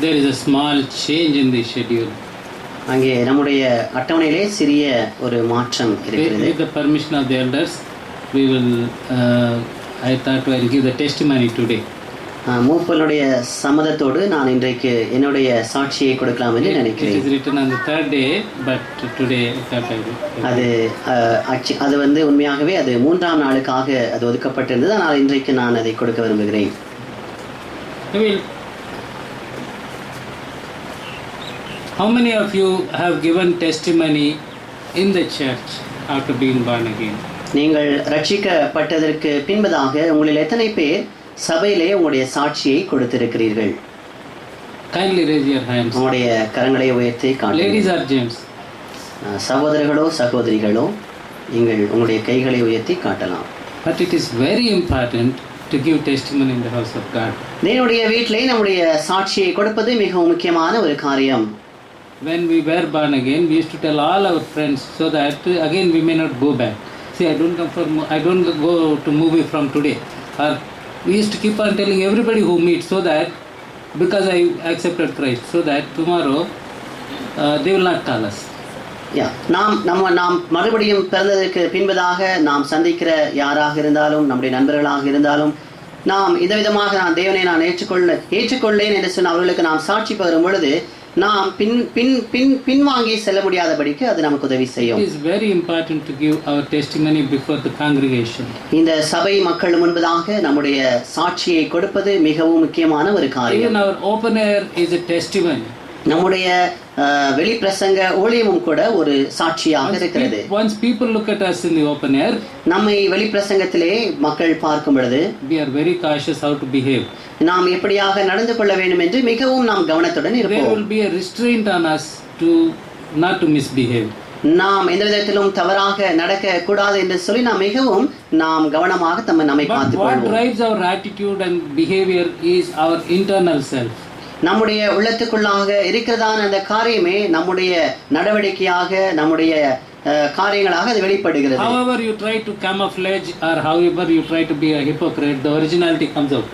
there is a small change in the schedule. அங்கே நம்முடைய அட்டவணையிலே சிறிய ஒரு மாற்றம் இருக்கிறது. With the permission of the elders, we will I thought I will give the testimony today. மூப்பனுடைய சம்மதத்தோடு நான் இன்றைக்கு என்னுடைய சாட்சியை கொடுக்கலாம் என்று நினைக்கிறேன். It is written on the third day, but today I thought I will. அது வந்து உண்மையாகவே அது மூன்றாம் நாளுக்காக அது ஒதுக்கப்பட்டிருந்தது. ஆனால் இன்றைக்கு நான் அதை கொடுக்க விரும்புகிறேன். How many of you have given testimony in the church after being born again? நீங்கள் ரட்சிக்கப்பட்டதற்கு பின்பதாக உங்களில் எத்தனை பேர் சபையிலே உங்களுடைய சாட்சியை கொடுத்திருக்கிறீர்கள்? Kindly raise your hands. உங்களுடைய கரங்களை உயர்த்தி காட்டுங்கள். Ladies or gents? சகோதரர்களோ சகோதரிகளோ நீங்கள் உங்களுடைய கைகளை உயர்த்தி காட்டலாம். But it is very important to give testimony in the house of God. தேவனுடைய வீட்டிலே நம்முடைய சாட்சியை கொடுப்பது மிகவும் முக்கியமான ஒரு காரியம். When we were born again, we used to tell all our friends so that again we may not go back. See, I don't go to movie from today. Or we used to keep on telling everybody who meets so that because I accepted Christ, so that tomorrow they will not call us. நாம் மறுபடியும் பிறந்ததற்கு பின்பதாக நாம் சந்திக்கிற யாராக இருந்தாலும் நம்முடைய நண்பர்களாக இருந்தாலும் நாம் இந்த விதமாக நான் தேவனை நான் ஏற்றுக்கொள்ளேன் என்று சொன்ன அவர்களுக்கு நாம் சாட்சி பகரும் பொழுது நாம் பின்வாங்கி செல்ல முடியாதபடிக்கு அது நமக்கு உதவி செய்யும். It is very important to give our testimony before the congregation. இந்த சபை மக்கள் முன்பதாக நம்முடைய சாட்சியை கொடுப்பது மிகவும் முக்கியமான ஒரு காரியம். Even our open air is a testimony. நம்முடைய வெளிப்பிரசங்க ஊழியமும் கூட ஒரு சாட்சியாக இருக்கிறது. Once people look at us in the open air, நம்மை வெளிப்பிரசங்கத்திலே மக்கள் பார்க்கும் பொழுது we are very cautious how to behave. நாம் எப்படியாக நடந்து கொள்ள வேண்டும் என்று மிகவும் நாம் கவனத்துடன் இருப்போம். There will be a restraint on us to not to misbehave. நாம் எந்த விதத்திலும் தவறாக நடக்க கூடாது என்று சொல்லி நாம் கவனமாக நம்மை பார்த்துக் கொள்வோம். What drives our attitude and behavior is our internal self. நம்முடைய உள்ளத்துக்குள்ளாக இருக்கிறதான அந்த காரியமே நம்முடைய நடவடிக்கையாக நம்முடைய காரியங்களாக அது வெளிப்படுகிறது. However you try to camouflage or however you try to be a hypocrite, the originality comes out.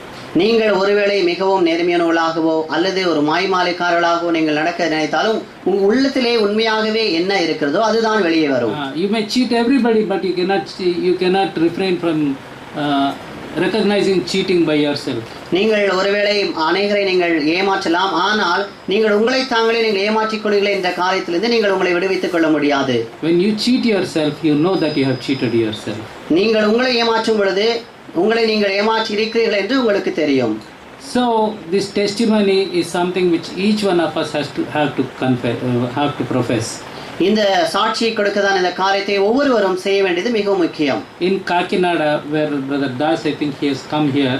நீங்கள் ஒருவேளை மிகவும் நேர்மையானவர்களாகவோ அல்லது ஒரு மாய்மாலைக்காரர்களாகவோ நீங்கள் நடக்க நினைத்தாலும் உங்கள் உள்ளத்திலே உண்மையாகவே என்ன இருக்கிறதோ அதுதான் வெளியே வரும். You may cheat everybody, but you cannot refrain from recognizing cheating by yourself. நீங்கள் ஒருவேளை அநேகரை நீங்கள் ஏமாற்றலாம், ஆனால் நீங்கள் உங்களை தாங்களே நீங்கள் ஏமாற்றிக் கொள்கிறீர்கள் என்ற காரியத்திலிருந்து நீங்கள் உங்களை விடுவித்துக் கொள்ள முடியாது. When you cheat yourself, you know that you have cheated yourself. நீங்கள் உங்களை ஏமாற்றும் பொழுது உங்களை நீங்கள் ஏமாற்றி இருக்கிறீர்கள் என்று உங்களுக்கு தெரியும். So this testimony is something which each one of us have to profess. இந்த சாட்சியை கொடுக்கதான் இந்த காரியத்தை ஒவ்வொருவரும் செய்ய வேண்டியது மிகவும் முக்கியம். In Kakinada, where Brother Das, I think he has come here,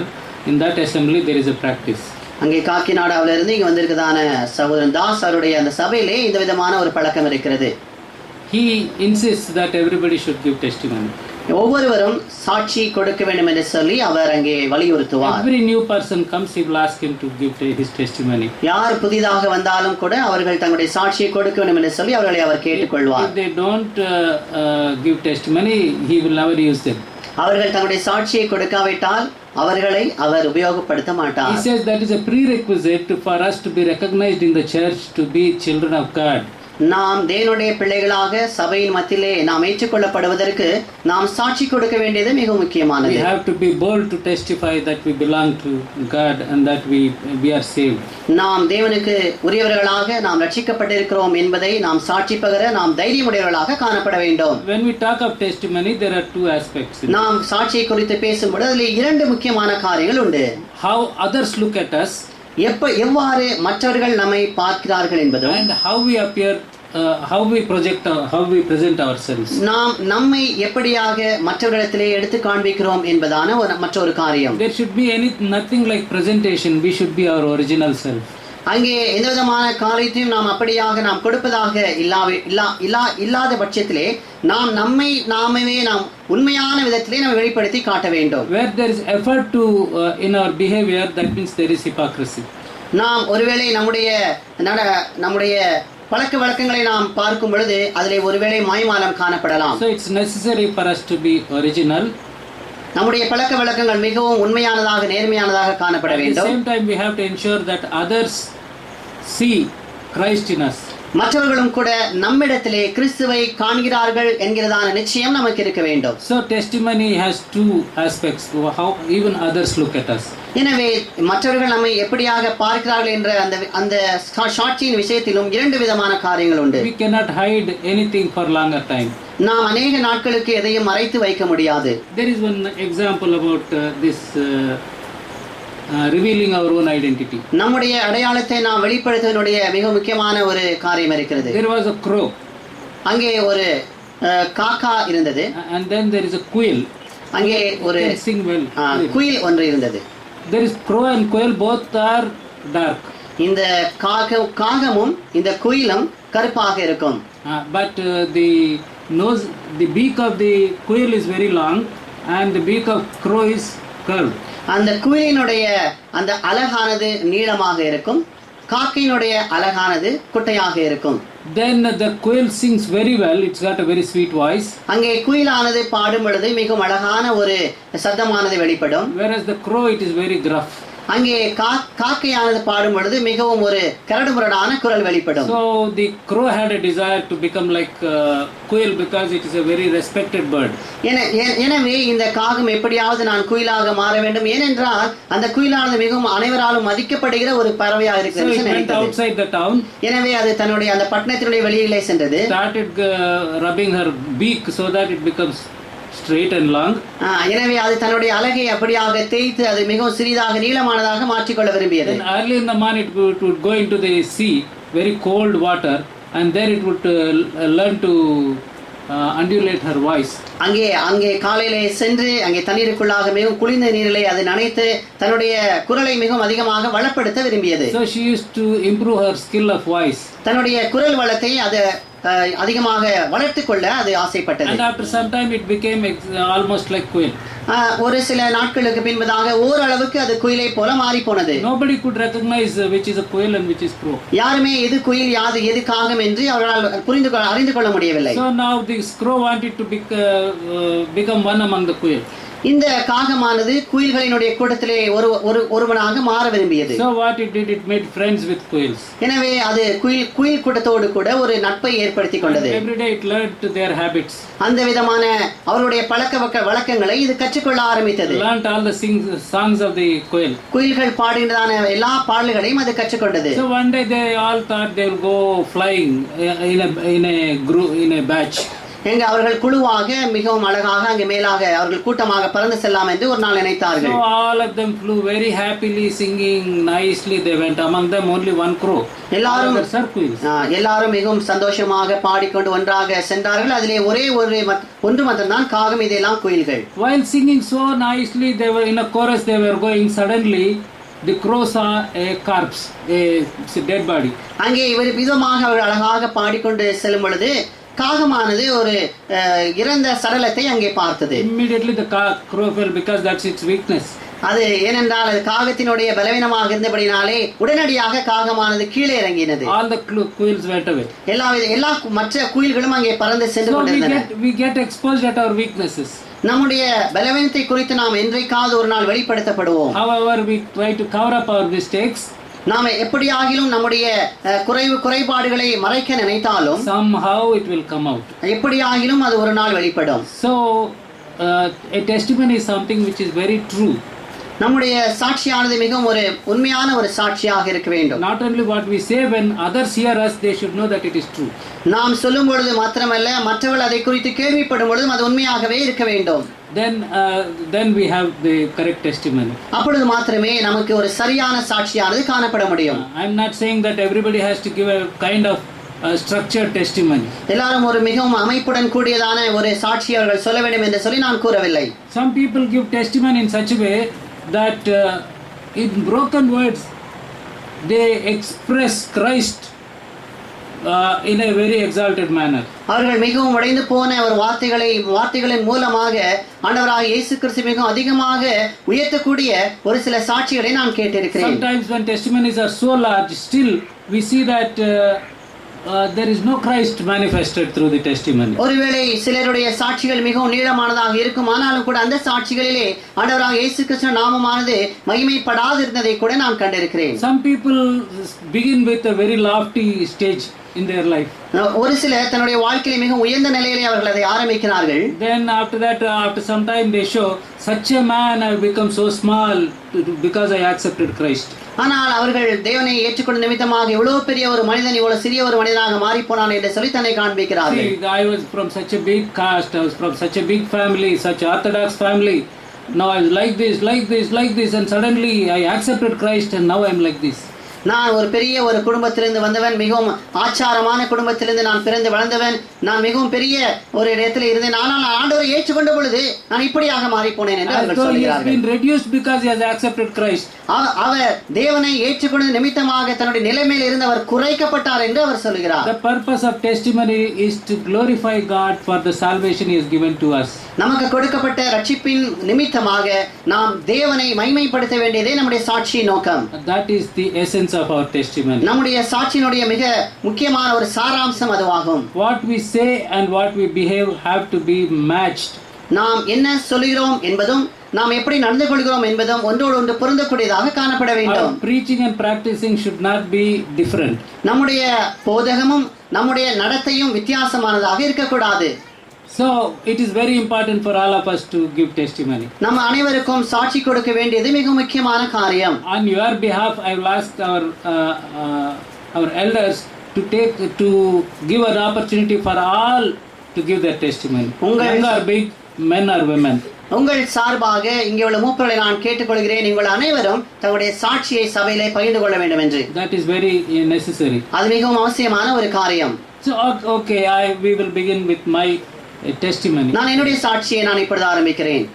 in that assembly there is a practice. அங்கே காக்கிநாடாவில இருந்து இங்க வந்திருக்கதான சகோதரன் தாஸ் அவருடைய அந்த சபையிலே இந்த விதமான ஒரு பழக்கம் இருக்கிறது. He insists that everybody should give testimony. ஒவ்வொருவரும் சாட்சி கொடுக்க வேண்டும் என்று சொல்லி அவர் அங்கே வலியுறுத்துவார். Every new person comes, he will ask him to give his testimony. யார் புதிதாக வந்தாலும் கூட அவர்கள் தங்களுடைய சாட்சியை கொடுக்க வேண்டும் என்று சொல்லி அவர்களை அவர் கேட்டுக்கொள்வார். If they don't give testimony, he will never use them. அவர்கள் தங்களுடைய சாட்சியை கொடுக்காவிட்டால் அவர்களை அவர் உபயோகப்படுத்த மாட்டார். He says that is a prerequisite for us to be recognized in the church to be children of God. நாம் தேவனுடைய பிள்ளைகளாக சபையின் மத்தியிலே நாம் ஏற்றுக்கொள்ளப்படுவதற்கு நாம் சாட்சி கொடுக்க வேண்டியது மிக முக்கியமானது. We have to be bold to testify that we belong to God and that we are saved. நாம் தேவனுக்கு உரியவர்களாக நாம் ரட்சிக்கப்பட்டிருக்கிறோம் என்பதை நாம் சாட்சி பகர நாம் தைரியமுடையவர்களாக காணப்பட வேண்டும். When we talk of testimony, there are two aspects. நாம் சாட்சியை குறித்து பேசும்போது அதில் இரண்டு முக்கியமான காரியங்கள் உண்டு. How others look at us, எவ்வாறு மற்றவர்கள் நம்மை பார்க்கிறார்கள் என்பதும், and how we appear, how we present ourselves. நாம் நம்மை எப்படியாக மற்றவர்களிடத்திலே எடுத்து காண்பிக்கிறோம் என்பதான மற்றொரு காரியம். There should be nothing like presentation. We should be our original self. அங்கே எந்த விதமான காரியத்தையும் நாம் அப்படியாக நாம் கொடுப்பதாக இல்லாத பட்சத்திலே நாம் நாமே நாம் உண்மையான விதத்திலே நாம் வெளிப்படுத்தி காட்ட வேண்டும். Where there is effort to in our behavior, that means there is hypocrisy. நாம் ஒருவேளை நம்முடைய பழக்க வழக்கங்களை நாம் பார்க்கும் பொழுது அதிலே ஒருவேளை மாய்மாலம் காணப்படலாம். So it's necessary for us to be original. நம்முடைய பழக்க வழக்கங்கள் மிகவும் உண்மையானதாக நேர்மையானதாக காணப்பட வேண்டும். At the same time we have to ensure that others see Christ in us. மற்றவர்களும் கூட நம்மிடத்திலே கிறிஸ்துவை காண்கிறார்கள் என்கிறதான நிச்சயம் நமக்கு இருக்க வேண்டும். So testimony has two aspects, how even others look at us. எனவே மற்றவர்கள் நம்மை எப்படியாக பார்க்கிறார்கள் என்ற அந்த சாட்சியின் விஷயத்திலும் இரண்டு விதமான காரியங்கள் உண்டு. We cannot hide anything for longer time. நாம் अनेक நாட்களுக்கு எதையும் மறைத்து வைக்க முடியாது. There is one example about this revealing our own identity. நம்முடைய அடையாளத்தை நாம் வெளிப்படுத்துவதனுடைய மிக முக்கியமான ஒரு காரியம் இருக்கிறது. There was a crow. அங்கே ஒரு காக்கா இருந்தது. And then there is a quail. அங்கே ஒரு sing well. குயில் ஒன்று இருந்தது. There is crow and quail, both are dark. இந்த காகமும் இந்த குயிலும் கருப்பாக இருக்கும். But the nose, the beak of the quail is very long and the beak of crow is curved. அந்த குயிலினுடைய அந்த அலகானது நீளமாக இருக்கும், காக்கையினுடைய அலகானது குட்டையாக இருக்கும். Then the quail sings very well, it's got a very sweet voice. அங்கே குயிலானது பாடும் பொழுது மிகவும் அழகான ஒரு சத்தமானது வெளிப்படும். Whereas the crow, it is very gruff. அங்கே காக்கையானது பாடும் பொழுது மிகவும் ஒரு கரடுமுரடான குரல் வெளிப்படும். So the crow had a desire to become like quail because it is a very respected bird. எனவே இந்த காகம் எப்படியாவது நான் குயிலாக மாற வேண்டும், ஏனென்றால் அந்த குயிலானது மிகவும் அனைவராலும் மதிக்கப்படுகிற ஒரு பறவையாக இருக்கிறது. So it went outside the town. எனவே அது தன்னுடைய அந்த பட்டணத்தினுடைய வெளியிலே சென்றது. Started rubbing her beak so that it becomes straight and long. எனவே அது தன்னுடைய அலகை அப்படியாக தேய்த்து அது மிகவும் சிறிதாக நீளமானதாக மாற்றிக்கொள்ள விரும்பியது. Then early in the morning it would go into the sea, very cold water, and there it would learn to undulate her voice. அங்கே காலையிலே சென்று அங்கே தண்ணீருக்குள்ளாக மிகவும் குளிர்ந்த நீரிலே அது நனைத்து தன்னுடைய குரலை மிகவும் அதிகமாக வளப்படுத்த விரும்பியது. So she used to improve her skill of voice. தன்னுடைய குரல் வளத்தை அது அதிகமாக வளர்த்துக் கொள்ள அது ஆசைப்பட்டது. And after some time it became almost like quail. ஒரு சில நாட்களுக்கு பின்பதாக ஓரளவுக்கு அது குயிலை போல மாறி போனது. Nobody could recognize which is a quail and which is crow. யாருமே எது குயில் எது காகம் என்று அவர்களால் அறிந்து கொள்ள முடியவில்லை. So now this crow wanted to become one among the quail. இந்த காகமானது குயில்களினுடைய கூட்டத்திலே ஒருவனாக மாற விரும்பியது. So what it did, it made friends with quails. எனவே அது குயில் கூட்டத்தோடு கூட ஒரு நட்பை ஏற்படுத்திக் கொண்டது. Every day it learned their habits. அந்த விதமான அவருடைய பழக்க வழக்கங்களை இது கற்றுக்கொள்ள ஆரம்பித்தது. Learned all the songs of the quail. குயில்கள் பாடுகின்றதான எல்லா பாடல்களையும் அது கற்றுக்கொண்டது. So one day they all thought they will go flying in a batch. எங்க அவர்கள் குழுவாக மிகவும் அழகாக அங்கே மேலாக அவர்கள் கூட்டமாக பறந்து செல்லலாம் என்று ஒரு நாள் நினைத்தார்கள். So all of them flew very happily, singing nicely. They went, among them only one crow. எல்லாரும் மிகவும் சந்தோஷமாக பாடிக்கொண்டு ஒன்றாக சென்றார்கள். அதிலே ஒன்று மட்டும்தான் காகம், இதெல்லாம் குயில்கள். While singing so nicely, they were in a chorus. They were going. Suddenly, the crow saw a corpse, a dead body. அங்கே இவர் விதமாக அவர்கள் அழகாக பாடிக்கொண்டு செல்லும் பொழுது காகமானது ஒரு இறந்த சடலத்தை அங்கே பார்த்தது. Immediately the crow fell because that's its weakness. அது ஏனென்றால் அது காகத்தினுடைய பலவீனமாக இருந்தபடினாலே உடனடியாக காகமானது கீழே இறங்கினது. All the quails went away. எல்லா மற்ற குயில்களும் அங்கே பறந்து சென்று கொண்டிருந்தன. We get exposed at our weaknesses. நம்முடைய பலவீனத்தை குறித்து நாம் என்றைக்காவது ஒரு நாள் வெளிப்படுத்தப்படுவோம். However, we try to cover up our mistakes. நாம எப்படியாகிலும் நம்முடைய குறைபாடுகளை மறைக்க நினைத்தாலும் somehow it will come out. எப்படியாகிலும் அது ஒரு நாள் வெளிப்படும். So a testimony is something which is very true. நம்முடைய சாட்சியானது மிகவும் ஒரு உண்மையான ஒரு சாட்சியாக இருக்க வேண்டும். Not only what we say, when others hear us, they should know that it is true. நாம் சொல்லும் பொழுது மாத்திரமல்ல, மற்றவர்கள் அதை குறித்து கேள்விப்படும் பொழுது அது உண்மையாகவே இருக்க வேண்டும். Then we have the correct testimony. அப்பொழுது மாத்திரமே நமக்கு ஒரு சரியான சாட்சியானது காணப்பட முடியும். I am not saying that everybody has to give a kind of structured testimony. எல்லாரும் ஒரு மிகவும் அமைப்புடன் கூடியதான ஒரு சாட்சி அவர்கள் சொல்ல வேண்டும் என்று சொல்லி நான் கூறவில்லை. Some people give testimony in such a way that in broken words they express Christ in a very exalted manner. அவர்கள் மிகவும் உடைந்து போன ஒரு வார்த்தைகளின் மூலமாக ஆண்டவராகிய இயேசு கிறிஸ்து மிகவும் அதிகமாக உயர்த்தக்கூடிய ஒரு சில சாட்சிகளை நான் கேட்டிருக்கிறேன். Sometimes when testimonies are so large, still we see that there is no Christ manifested through the testimony. ஒருவேளை சிலருடைய சாட்சிகள் மிகவும் நீளமானதாக இருக்கும், ஆனாலும் கூட அந்த சாட்சிகளிலே ஆண்டவராக இயேசு கிறிஸ்து நாமமானது மகிமைப்படாது இருந்ததை கூட நான் கண்டிருக்கிறேன். Some people begin with a very lofty stage in their life. ஒரு சிலர் தன்னுடைய வாழ்க்கையில மிகவும் உயர்ந்த நிலையிலே அவர்கள் அதை ஆரம்பிக்கிறார்கள். Then after that, after some time they show, such a man have become so small because I accepted Christ. ஆனால் அவர்கள் தேவனை ஏற்றுக்கொண்ட நிமித்தமாக இவ்வளவு பெரிய ஒரு மனிதன் இவ்வளவு சிறிய ஒரு மனிதனாக மாறி போனான் என்று சொல்லி தன்னை காண்பிக்கிறார்கள். See, I was from such a big caste, I was from such a big family, such orthodox family. Now I was like this, and suddenly I accepted Christ, and now I am like this. நான் ஒரு பெரிய ஒரு குடும்பத்திலிருந்து வந்தவன், மிகவும் ஆச்சாரமான குடும்பத்திலிருந்து நான் பிறந்து வளர்ந்தவன், நான் மிகவும் பெரிய ஒரு இடத்துல இருந்தேன், ஆனால் ஆண்டவரை ஏற்றுக்கொண்ட பொழுது நான் இப்படியாக மாறி போனேன் என்று அவர்கள் சொல்கிறார்கள். He has been reduced because he has accepted Christ. அவர் தேவனை ஏற்றுக்கொண்ட நிமித்தமாக தன்னுடைய நிலைமையில் இருந்து அவர் குறைக்கப்பட்டார் என்று அவர் சொல்கிறார். The purpose of testimony is to glorify God for the salvation he has given to us. நமக்கு கொடுக்கப்பட்ட ரட்சிப்பின் நிமித்தமாக நாம் தேவனை மகிமைப்படுத்த வேண்டியதே நம்முடைய சாட்சியின் நோக்கம். That is the essence of our testimony. நம்முடைய சாட்சியினுடைய மிக முக்கியமான ஒரு சாராம்சம் அதுவாகும். What we say and what we behave have to be matched. நாம் என்ன சொல்கிறோம் என்பதும் நாம் எப்படி நடந்து கொள்கிறோம் என்பதும் ஒன்றோடு ஒன்று பொருந்தக்கூடியதாக காணப்பட வேண்டும். Our preaching and practicing should not be different. நம்முடைய போதகமும் நம்முடைய நடத்தையும் வித்தியாசமானதாக இருக்கக்கூடாது. So it is very important for all of us to give testimony. நம்ம அனைவருக்கும் சாட்சி கொடுக்க வேண்டியது மிக முக்கியமான காரியம். On your behalf, I will ask our elders to give an opportunity for all to give their testimony. Young or big, men or women. உங்கள் சார்பாக இங்கே உள்ள மூப்பர்களை நான் கேட்டுக்கொள்கிறேன், நீங்கள் அனைவரும் தங்களுடைய சாட்சியை சபையிலே பகிர்ந்து கொள்ள வேண்டும் என்று. That is very necessary. அது மிகவும் அவசியமான ஒரு காரியம். So okay, we will begin with my testimony. நான் என்னுடைய சாட்சியை நான் இப்பொழுது ஆரம்பிக்கிறேன்.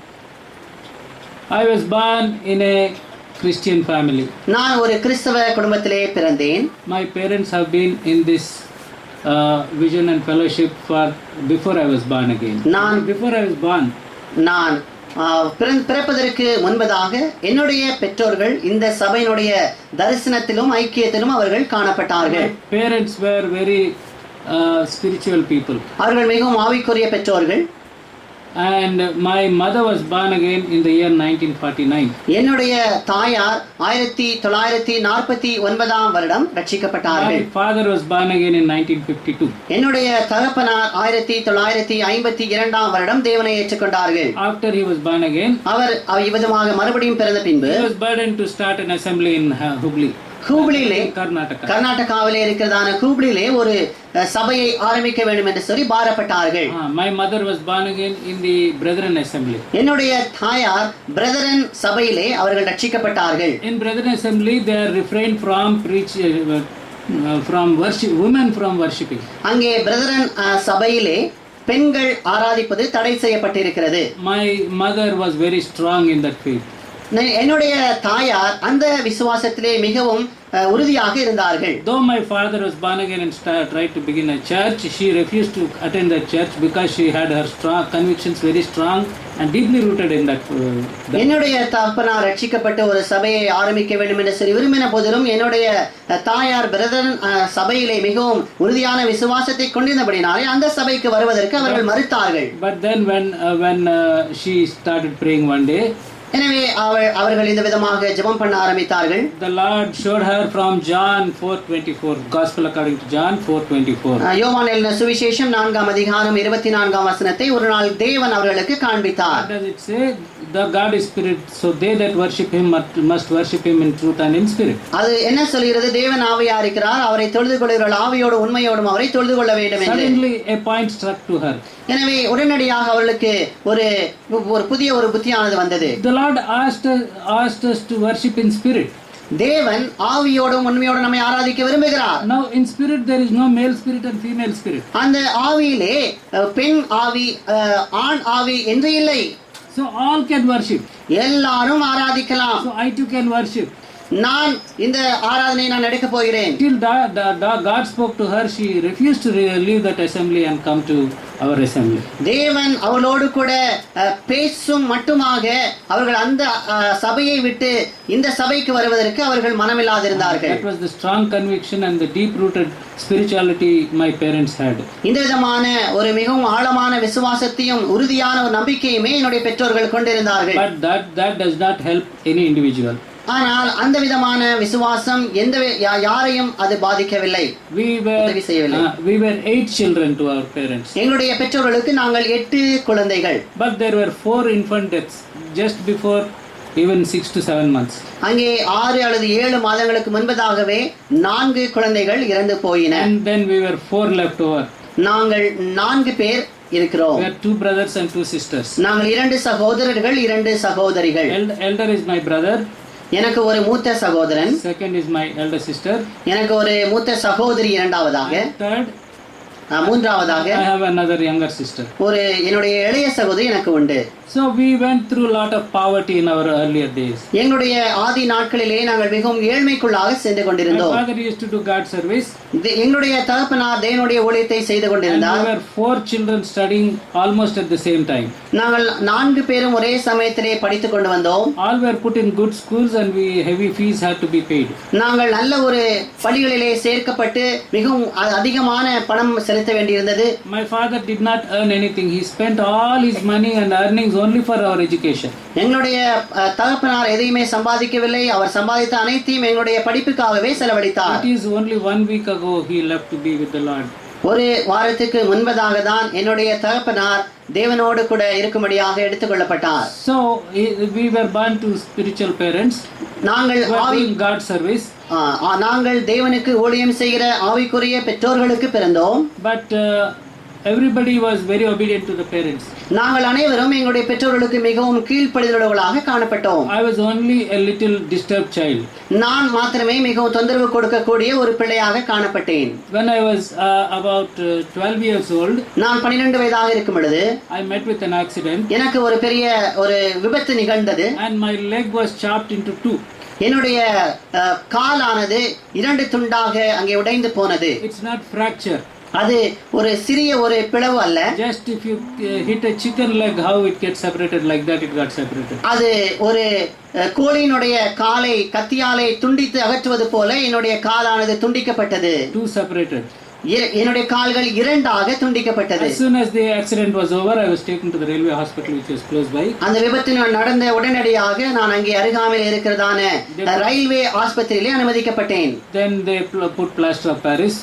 I was born in a Christian family. நான் ஒரு கிறிஸ்தவ குடும்பத்திலே பிறந்தேன். My parents have been in this vision and fellowship for before I was born again. Before I was born. நான் பிறப்பதற்கு முன்பதாக என்னுடைய பெற்றோர்கள் இந்த சபையினுடைய தரிசனத்திலும் ஐக்கியத்திலும் அவர்கள் காணப்பட்டார்கள். My parents were very spiritual people. அவர்கள் மிகவும் ஆவிக்குரிய பெற்றோர்கள். And my mother was born again in the year 1949. என்னுடைய தாயார் 1949 வருடம் ரட்சிக்கப்பட்டார்கள். My father was born again in 1952. என்னுடைய தகப்பனார் 1952 வருடம் தேவனை ஏற்றுக்கொண்டார்கள். After he was born again, அவர் இவ்விதமாக மறுபடியும் பிறந்த பின்பு he was burdened to start an assembly in Hubli. ஹூப்ளியிலே கர்நாடகாவிலே இருக்கிறதான ஹூப்ளியிலே ஒரு சபையை ஆரம்பிக்க வேண்டும் என்று சொல்லி பாரப்பட்டார்கள். My mother was born again in the Brethren assembly. என்னுடைய தாயார் பிரதரன் சபையிலே அவர்கள் ரட்சிக்கப்பட்டார்கள். In Brethren assembly they are refrained from women from worshiping. அங்கே பிரதரன் சபையிலே பெண்கள் ஆராதிப்பது தடை செய்யப்பட்டிருக்கிறது. My mother was very strong in that faith. என்னுடைய தாயார் அந்த விசுவாசத்திலே மிகவும் உறுதியாக இருந்தார்கள். Though my father was born again and tried to begin a church, she refused to attend that church because she had her strong convictions very strong and deeply rooted in that. என்னுடைய தகப்பனார் ரட்சிக்கப்பட்டு ஒரு சபையை ஆரம்பிக்க வேண்டும் என்று சொல்லி விரும்பின போதிலும் என்னுடைய தாயார் பிரதரன் சபையிலே மிகவும் உறுதியான விசுவாசத்தை கொண்டிருந்தபடினாலே அந்த சபைக்கு வருவதற்கு அவர்கள் மறுத்தார்கள். But then when she started praying one day, எனவே அவர்கள் இந்த விதமாக ஜெபம் பண்ண ஆரம்பித்தார்கள். The Lord showed her from John 4:24, Gospel according to John 4:24. யோவான் எழுதின சுவிசேஷம் 4ஆம் அதிகாரம் 24ஆம் வசனத்தை ஒரு நாள் தேவன் அவர்களுக்கு காண்பித்தார். What does it say? The God is spirit, so they that worship him must worship him in truth and in spirit. அது என்ன சொல்கிறது? தேவன் ஆவியா இருக்கிறார், அவரை தொழுது கொள்கிறவர்கள் ஆவியோடு உண்மையோடும் அவரை தொழுது கொள்ள வேண்டும் என்று. Suddenly a point struck to her. எனவே உடனடியாக அவர்களுக்கு ஒரு புதிய ஒரு புத்தியானது வந்தது. The Lord asked us to worship in spirit. தேவன் ஆவியோடும் உண்மையோடும் நம்மை ஆராதிக்க விரும்புகிறார். Now in spirit there is no male spirit and female spirit. அந்த ஆவியிலே பெண் ஆவி ஆண் ஆவி என்று இல்லை. So all can worship. எல்லாரும் ஆராதிக்கலாம். So I too can worship. நான் இந்த ஆராதனையை நான் எடுக்க போகிறேன். Till God spoke to her, she refused to leave that assembly and come to our assembly. தேவன் அவளோடு கூட பேசும் மட்டுமாக அவர்கள் அந்த சபையை விட்டு இந்த சபைக்கு வருவதற்கு அவர்கள் மனமில்லாதிருந்தார்கள். That was the strong conviction and the deep rooted spirituality my parents had. இந்த விதமான ஒரு மிகவும் ஆழமான விசுவாசத்தையும் உறுதியான ஒரு நம்பிக்கையுமே என்னுடைய பெற்றோர்கள் கொண்டிருந்தார்கள். But that does not help any individual. ஆனால் அந்த விதமான விசுவாசம் எந்த யாரையும் அது பாதிக்கவில்லை. We were 8 children to our parents. எங்களுடைய பெற்றோர்களுக்கு நாங்கள் 8 குழந்தைகள். But there were 4 infant deaths just before even 6 to 7 months. அங்கே 6 அல்லது 7 மாதங்களுக்கு முன்பதாகவே 4 குழந்தைகள் இறந்து போயின. And then we were 4 left over. நாங்கள் 4 பேர் இருக்கிறோம். We are 2 brothers and 2 sisters. நாங்கள் 2 சகோதரர்கள் 2 சகோதரிகள். Elder is my brother. எனக்கு ஒரு மூத்த சகோதரன். Second is my elder sister. எனக்கு ஒரு மூத்த சகோதரி இரண்டாவதாக. Third, மூன்றாவதாக I have another younger sister. ஒரு என்னுடைய இளைய சகோதரி எனக்கு உண்டு. So we went through a lot of poverty in our earlier days. எங்களுடைய ஆதி நாட்களிலே நாங்கள் மிகவும் ஏழ்மைக்குள்ளாக சென்று கொண்டிருந்தோம். My father used to do God service. எங்களுடைய தகப்பனார் தேவனுடைய ஊழியத்தை செய்து கொண்டிருந்தார். And we were 4 children studying almost at the same time. நாங்கள் 4 பேரும் ஒரே சமயத்திலே படித்துக் கொண்டு வந்தோம். All were put in good schools and heavy fees had to be paid. நாங்கள் நல்ல ஒரு பள்ளிகளிலே சேர்க்கப்பட்டு மிகவும் அதிகமான பணம் செலுத்த வேண்டியிருந்தது. My father did not earn anything. He spent all his money and earnings only for our education. எங்களுடைய தகப்பனார் எதையுமே சம்பாதிக்கவில்லை. அவர் சம்பாதித்த அனைத்தையும் எங்களுடைய படிப்புக்காகவே செலவழித்தார். It is only 1 week ago he left to be with the Lord. ஒரு வாரத்துக்கு முன்பதாக தான் என்னுடைய தகப்பனார் தேவனோடு கூட இருக்கும்படியாக எடுத்துக்கொள்ளப்பட்டார். So we were born to spiritual parents. நாங்கள் God service. நாங்கள் தேவனுக்கு ஊழியம் செய்கிற ஆவிக்குரிய பெற்றோர்களுக்கு பிறந்தோம். But everybody was very obedient to the parents. நாங்கள் அனைவரும் எங்களுடைய பெற்றோர்களுக்கு மிகவும் கீழ்ப்படிதலுள்ளவர்களாக காணப்பட்டோம். I was only a little disturbed child. நான் மாத்திரமே மிகவும் தொந்தரவு கொடுக்கக்கூடிய ஒரு பிள்ளையாக காணப்பட்டேன். When I was about 12 years old, நான் 12 வயதாக இருக்கும் பொழுது I met with an accident. எனக்கு ஒரு பெரிய ஒரு விபத்து நிகழ்ந்தது. And my leg was chopped into 2. என்னுடைய காலானது 2 துண்டாக அங்கே உடைந்து போனது. It's not fracture. அது ஒரு சிறிய ஒரு பிளவு அல்ல. Just if you hit a chicken leg, how it gets separated, like that it got separated. அது ஒரு கோழியினுடைய காலை கத்தியாலே துண்டித்து அகற்றுவது போல என்னுடைய காலானது துண்டிக்கப்பட்டது. 2 separated. என்னுடைய கால்கள் 2ஆக துண்டிக்கப்பட்டது. As soon as the accident was over, I was taken to the railway hospital which was close by. அந்த விபத்து நடந்த உடனடியாக நான் அங்கே அருகாமையில் இருக்கிறதான railway ஆஸ்பத்திரியிலே அனுமதிக்கப்பட்டேன். Then they put plaster of Paris.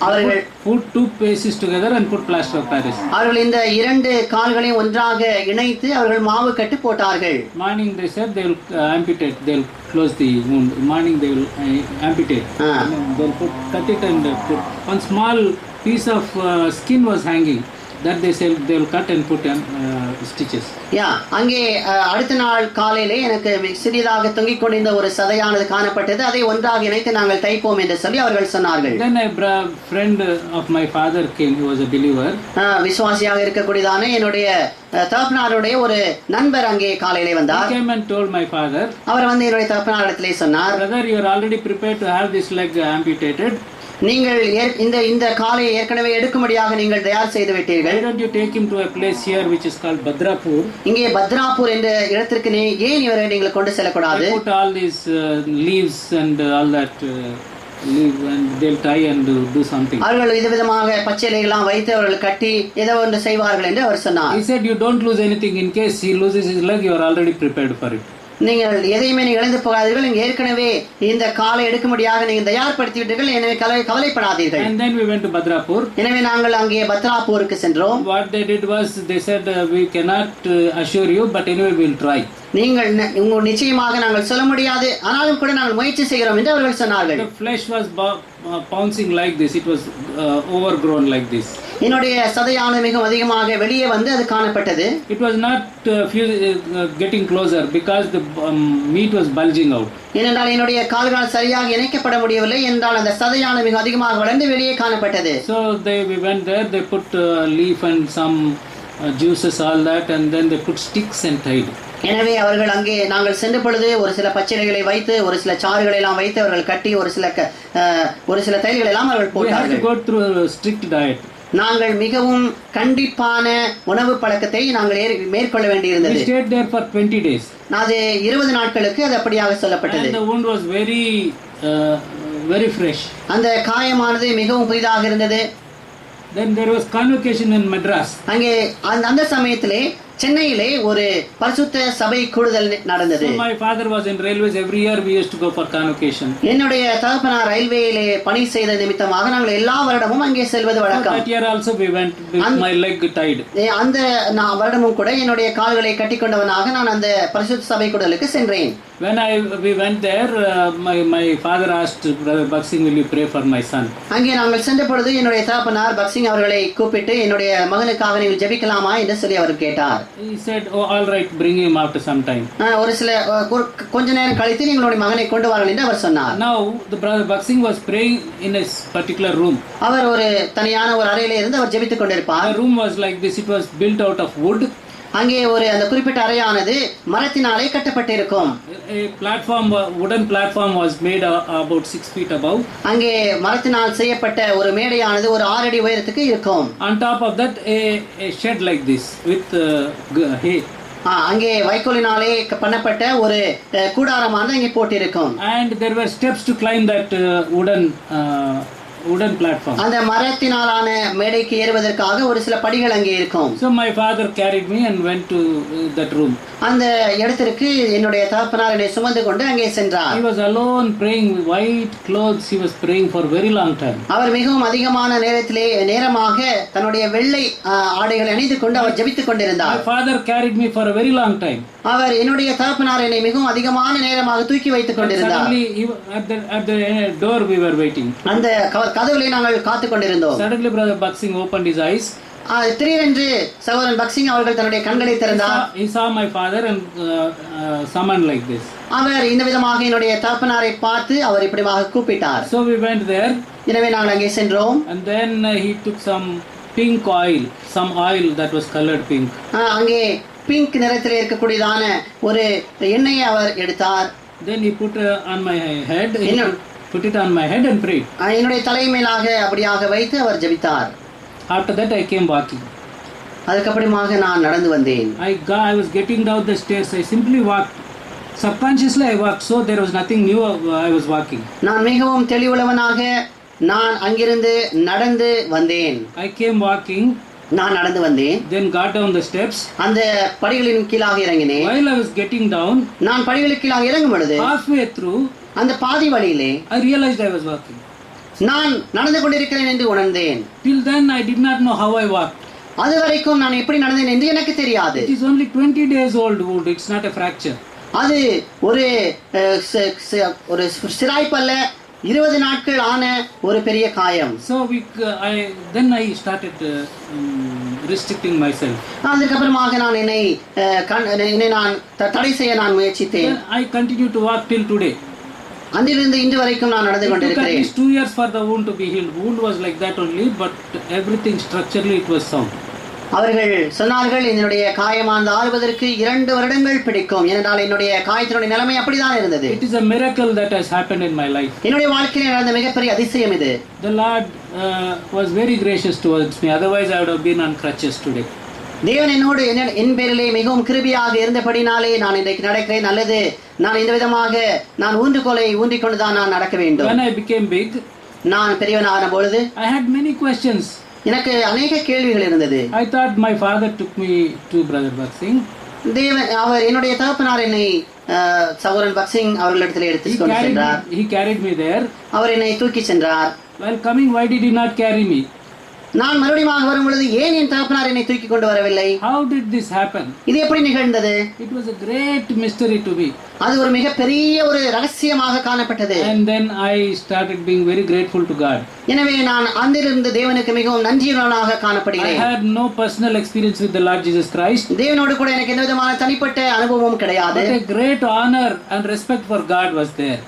அவர்கள் put 2 pieces together and put plaster of Paris. அவர்கள் இந்த 2 கால்களையும் ஒன்றாக இணைத்து அவர்கள் மாவு கட்டு போட்டார்கள். Morning they said they will amputate, they will close the wound. Morning they will amputate. They will cut it and put one small piece of skin was hanging. That they said they will cut and put stitches. அங்கே அடுத்த நாள் காலையிலே எனக்கு சிறிதாக தொங்கிக் கொண்டிருந்த ஒரு சதையானது காணப்பட்டது. அதை ஒன்றாக இணைத்து நாங்கள் தைப்போம் என்று சொல்லி அவர்கள் சொன்னார்கள். Then a friend of my father came, he was a believer. விசுவாசியாக இருக்கக்கூடியதான என்னுடைய தகப்பனாருடைய ஒரு நண்பர் அங்கே காலையிலே வந்தார். He came and told my father. அவர் வந்து என்னுடைய தகப்பனாரிடத்திலே சொன்னார், brother, you are already prepared to have this leg amputated. நீங்கள் இந்த காலை ஏற்கனவே எடுக்கும்படியாக நீங்கள் தயார் செய்து விட்டீர்கள். Why don't you take him to a place here which is called Badrapur? இங்கே பத்ராப்பூர் என்ற இடத்திற்கு ஏன் இவரை நீங்கள் கொண்டு செல்லக்கூடாது? Put all these leaves and all that leave and they'll tie and do something. அவர்கள் இந்த விதமாக பச்சை இலைகளெல்லாம் வைத்து அவர்கள் கட்டி ஏதோ ஒன்று செய்வார்கள் என்று அவர் சொன்னார். He said you don't lose anything. In case he loses his leg, you are already prepared for it. நீங்கள் எதையுமே நீங்கள் இழந்து போகாதீர்கள். நீங்கள் ஏற்கனவே இந்த காலை எடுக்கும்படியாக நீங்கள் தயார்படுத்தி விட்டீர்கள். எனவே கவலைப்படாதீர்கள். And then we went to Badrapur. எனவே நாங்கள் அங்கே பத்ராப்பூருக்கு சென்றோம். What they did was they said we cannot assure you, but anyway we will try. நீங்கள் நிச்சயமாக நாங்கள் சொல்ல முடியாது, ஆனாலும் கூட நாங்கள் முயற்சி செய்கிறோம் என்று அவர்கள் சொன்னார்கள். The flesh was bouncing like this. It was overgrown like this. என்னுடைய சதையானது மிகவும் அதிகமாக வெளியே வந்து அது காணப்பட்டது. It was not getting closer because the meat was bulging out. ஏனென்றால் என்னுடைய கால்கள் சரியாக இணைக்கப்பட முடியவில்லை என்றால் அந்த சதையானது மிக அதிகமாக வளர்ந்து வெளியே காணப்பட்டது. So we went there. They put leaf and some juices, all that, and then they put sticks and tied. எனவே அவர்கள் அங்கே நாங்கள் சென்ற பொழுது ஒரு சில பச்சிலைகளை வைத்து ஒரு சில சாறுகளை எல்லாம் வைத்து அவர்கள் கட்டி ஒரு சில தைல்களை எல்லாம் அவர்கள் We had to போட்டார்கள். go through a strict diet. நாங்கள் மிகவும் கண்டிப்பான உணவு பழக்கத்தை நாங்கள் மேற்கொள்ள We வேண்டியிருந்தது. stayed there for 20 days. அது 20 நாட்களுக்கு அது அப்படியாக சொல்லப்பட்டது. And the wound was very fresh. அந்த காயமானது மிகவும் புதிதாக இருந்தது. Then there was convocation in Madras. அங்கே அந்த சமயத்திலே சென்னையிலே ஒரு பரிசுத்த சபை கூடுதல் நடந்தது. So my father was in railways. Every year we used to go for convocation. என்னுடைய தகப்பனார் ரயில்வேயிலே பணி செய்த நிமித்தமாக நாங்கள் எல்லா வருடமும் அங்கே செல்வது So வழக்கம். that year also we went with my leg tied. அந்த வருடமும் கூட என்னுடைய கால்களை கட்டிக்கொண்டவனாக நான் அந்த பரிசுத்த சபை கூடுதலுக்கு சென்றேன். When we went there, my father asked Brother Baksing, will you pray for my son? அங்கே நாங்கள் சென்ற பொழுது என்னுடைய தகப்பனார் பக்சிங் அவர்களை கூப்பிட்டு என்னுடைய மகனுக்காக நீங்கள் ஜெபிக்கலாமா என்று சொல்லி அவர் கேட்டார். He said, oh, all right, bring him after some time. ஒரு சில கொஞ்ச நேரம் கழித்து நீங்களுடைய மகனை கொண்டு வாருங்கள் என்று அவர் சொன்னார். Now the Brother Baksing was praying in a particular room. அவர் ஒரு தனியான ஒரு அறையிலே இருந்து அவர் ஜெபித்துக் கொண்டிருப்பார். The room was like this. It was built out of wood. அங்கே அந்த குறிப்பிட்ட அறையானது மரத்தினாலே கட்டப்பட்டிருக்கும். A platform, wooden platform was made about 6 feet above. அங்கே மரத்தினால் செய்யப்பட்ட ஒரு மேடையானது ஒரு 6 அடி உயரத்துக்கு இருக்கும். On top of that, a shed like this with hay. அங்கே வைக்கோலினாலே பண்ணப்பட்ட ஒரு கூடாரமானது அங்கே போட்டிருக்கும். And there were steps to climb that wooden platform. அந்த மரத்தினாலான மேடைக்கு ஏறுவதற்காக ஒரு சில படிகள் அங்கே இருக்கும். So my father carried me and went to that room. அந்த இடத்திற்கு என்னுடைய தகப்பனார் என்னை சுமந்து கொண்டு அங்கே சென்றார். He was alone praying with white clothes. He was praying for very long time. அவர் மிகவும் அதிகமான நேரமாக தன்னுடைய வெள்ளை ஆடைகளை அணிந்து கொண்டு அவர் ஜெபித்துக் கொண்டிருந்தார். My father carried me for a very long time. அவர் என்னுடைய தகப்பனார் என்னை மிகவும் அதிகமான நேரமாக தூக்கி வைத்துக் கொண்டிருந்தார். Suddenly at the door we were waiting. அந்த கதவுகளை நாங்கள் காத்துக் கொண்டிருந்தோம். Suddenly Brother Baksing opened his eyes. திடீரென்று சகோதரன் பக்சிங் அவர்கள் தன்னுடைய கண்களை திறந்தார். He saw my father and summoned like this. அவர் இந்த விதமாக என்னுடைய தகப்பனாரை பார்த்து அவர் இப்படியாக கூப்பிட்டார். So we went there. எனவே நாங்கள் அங்கே சென்றோம். And then he took some pink oil, some oil that was colored pink. அங்கே பிங்க் நிறத்தில் இருக்கக்கூடியதான ஒரு எண்ணெயை அவர் எடுத்தார். Then he put on my head. Put it on my head and prayed. என்னுடைய தலை மேலாக அப்படியாக வைத்து அவர் ஜெபித்தார். After that I came walking. அதுக்கப்புறமாக நான் நடந்து வந்தேன். I was getting down the stairs. I simply walked. Subconsciously I walked. So there was nothing new. I was walking. நான் மிகவும் தெளிவுள்ளவனாக நான் அங்கிருந்து நடந்து வந்தேன். I came walking. நான் நடந்து வந்தேன். Then got down the steps. அந்த படிகளின் கீழாக இறங்கினேன். While I was getting down, நான் படிகளுக்கு கீழாக இறங்கும் பொழுது halfway through, அந்த பாதி வழியிலே I realized I was walking. நான் நடந்து கொண்டிருக்கிறேன் என்று உணர்ந்தேன். Till then I did not know how I walked. அது வரைக்கும் நான் எப்படி நடந்தேன் என்று எனக்கு தெரியாது. It is only 20 days old wound. It's not a fracture. அது ஒரு சிராய்ப்பல்ல 20 நாட்கள் ஆன ஒரு பெரிய காயம். So I started restricting myself. அதுக்கப்புறமாக நான் என்னை நான் தடை செய்ய நான் முயற்சித்தேன். I continue to walk till today. அன்றிலிருந்து இன்று வரைக்கும் நான் நடந்து கொண்டிருக்கிறேன். It took at least 2 years for the wound to be healed. Wound was like that only, but everything structurally it was sound. அவர்கள் சொன்னார்கள் என்னுடைய காயமானது ஆறுவதற்கு 2 வருடங்கள் பிடிக்கும். ஏனென்றால் என்னுடைய காயத்தினுடைய நிலைமை அப்படிதான் இருந்தது. It is a miracle that has happened in my life. என்னுடைய வாழ்க்கையில் நடந்த மிகப்பெரிய அதிசயம் இது. The Lord was very gracious towards me. Otherwise I would have been on crutches today. தேவன் என்னோடு என் பேரிலே மிகவும் கிருபையாக இருந்தபடினாலே நான் இன்றைக்கு நடக்கிறேன். நல்லது, நான் இந்த விதமாக நான் ஊன்றுகோலை ஊன்றிக்கொண்டுதான் நான் நடக்க வேண்டும். When I became big, நான் பெரியவனான பொழுது I had many questions. எனக்கு அநேக கேள்விகள் இருந்தது. I thought my father took me to Brother Baksing. அவர் என்னுடைய தகப்பனார் என்னை சகோதரன் பக்சிங் அவர்களிடத்தில் எடுத்து கொண்டு சென்றார். He carried me there. அவர் என்னை தூக்கி சென்றார். While coming, why did he not carry me? நான் மறுபடியும் வரும் பொழுது ஏன் என் தகப்பனார் என்னை தூக்கி கொண்டு வரவில்லை? How did this happen? இது எப்படி நிகழ்ந்தது? It was a great mystery to me. அது ஒரு மிகப்பெரிய ஒரு ரகசியமாக காணப்பட்டது. And then I started being very grateful to God. எனவே நான் அன்றிலிருந்து தேவனுக்கு மிகவும் நன்றியுள்ளவனாக காணப்படுகிறேன். I had no personal experience with the Lord Jesus Christ. தேவனோடு கூட எனக்கு எந்த விதமான தனிப்பட்ட அனுபவமும் கிடையாது. But a great honor and respect for God was there.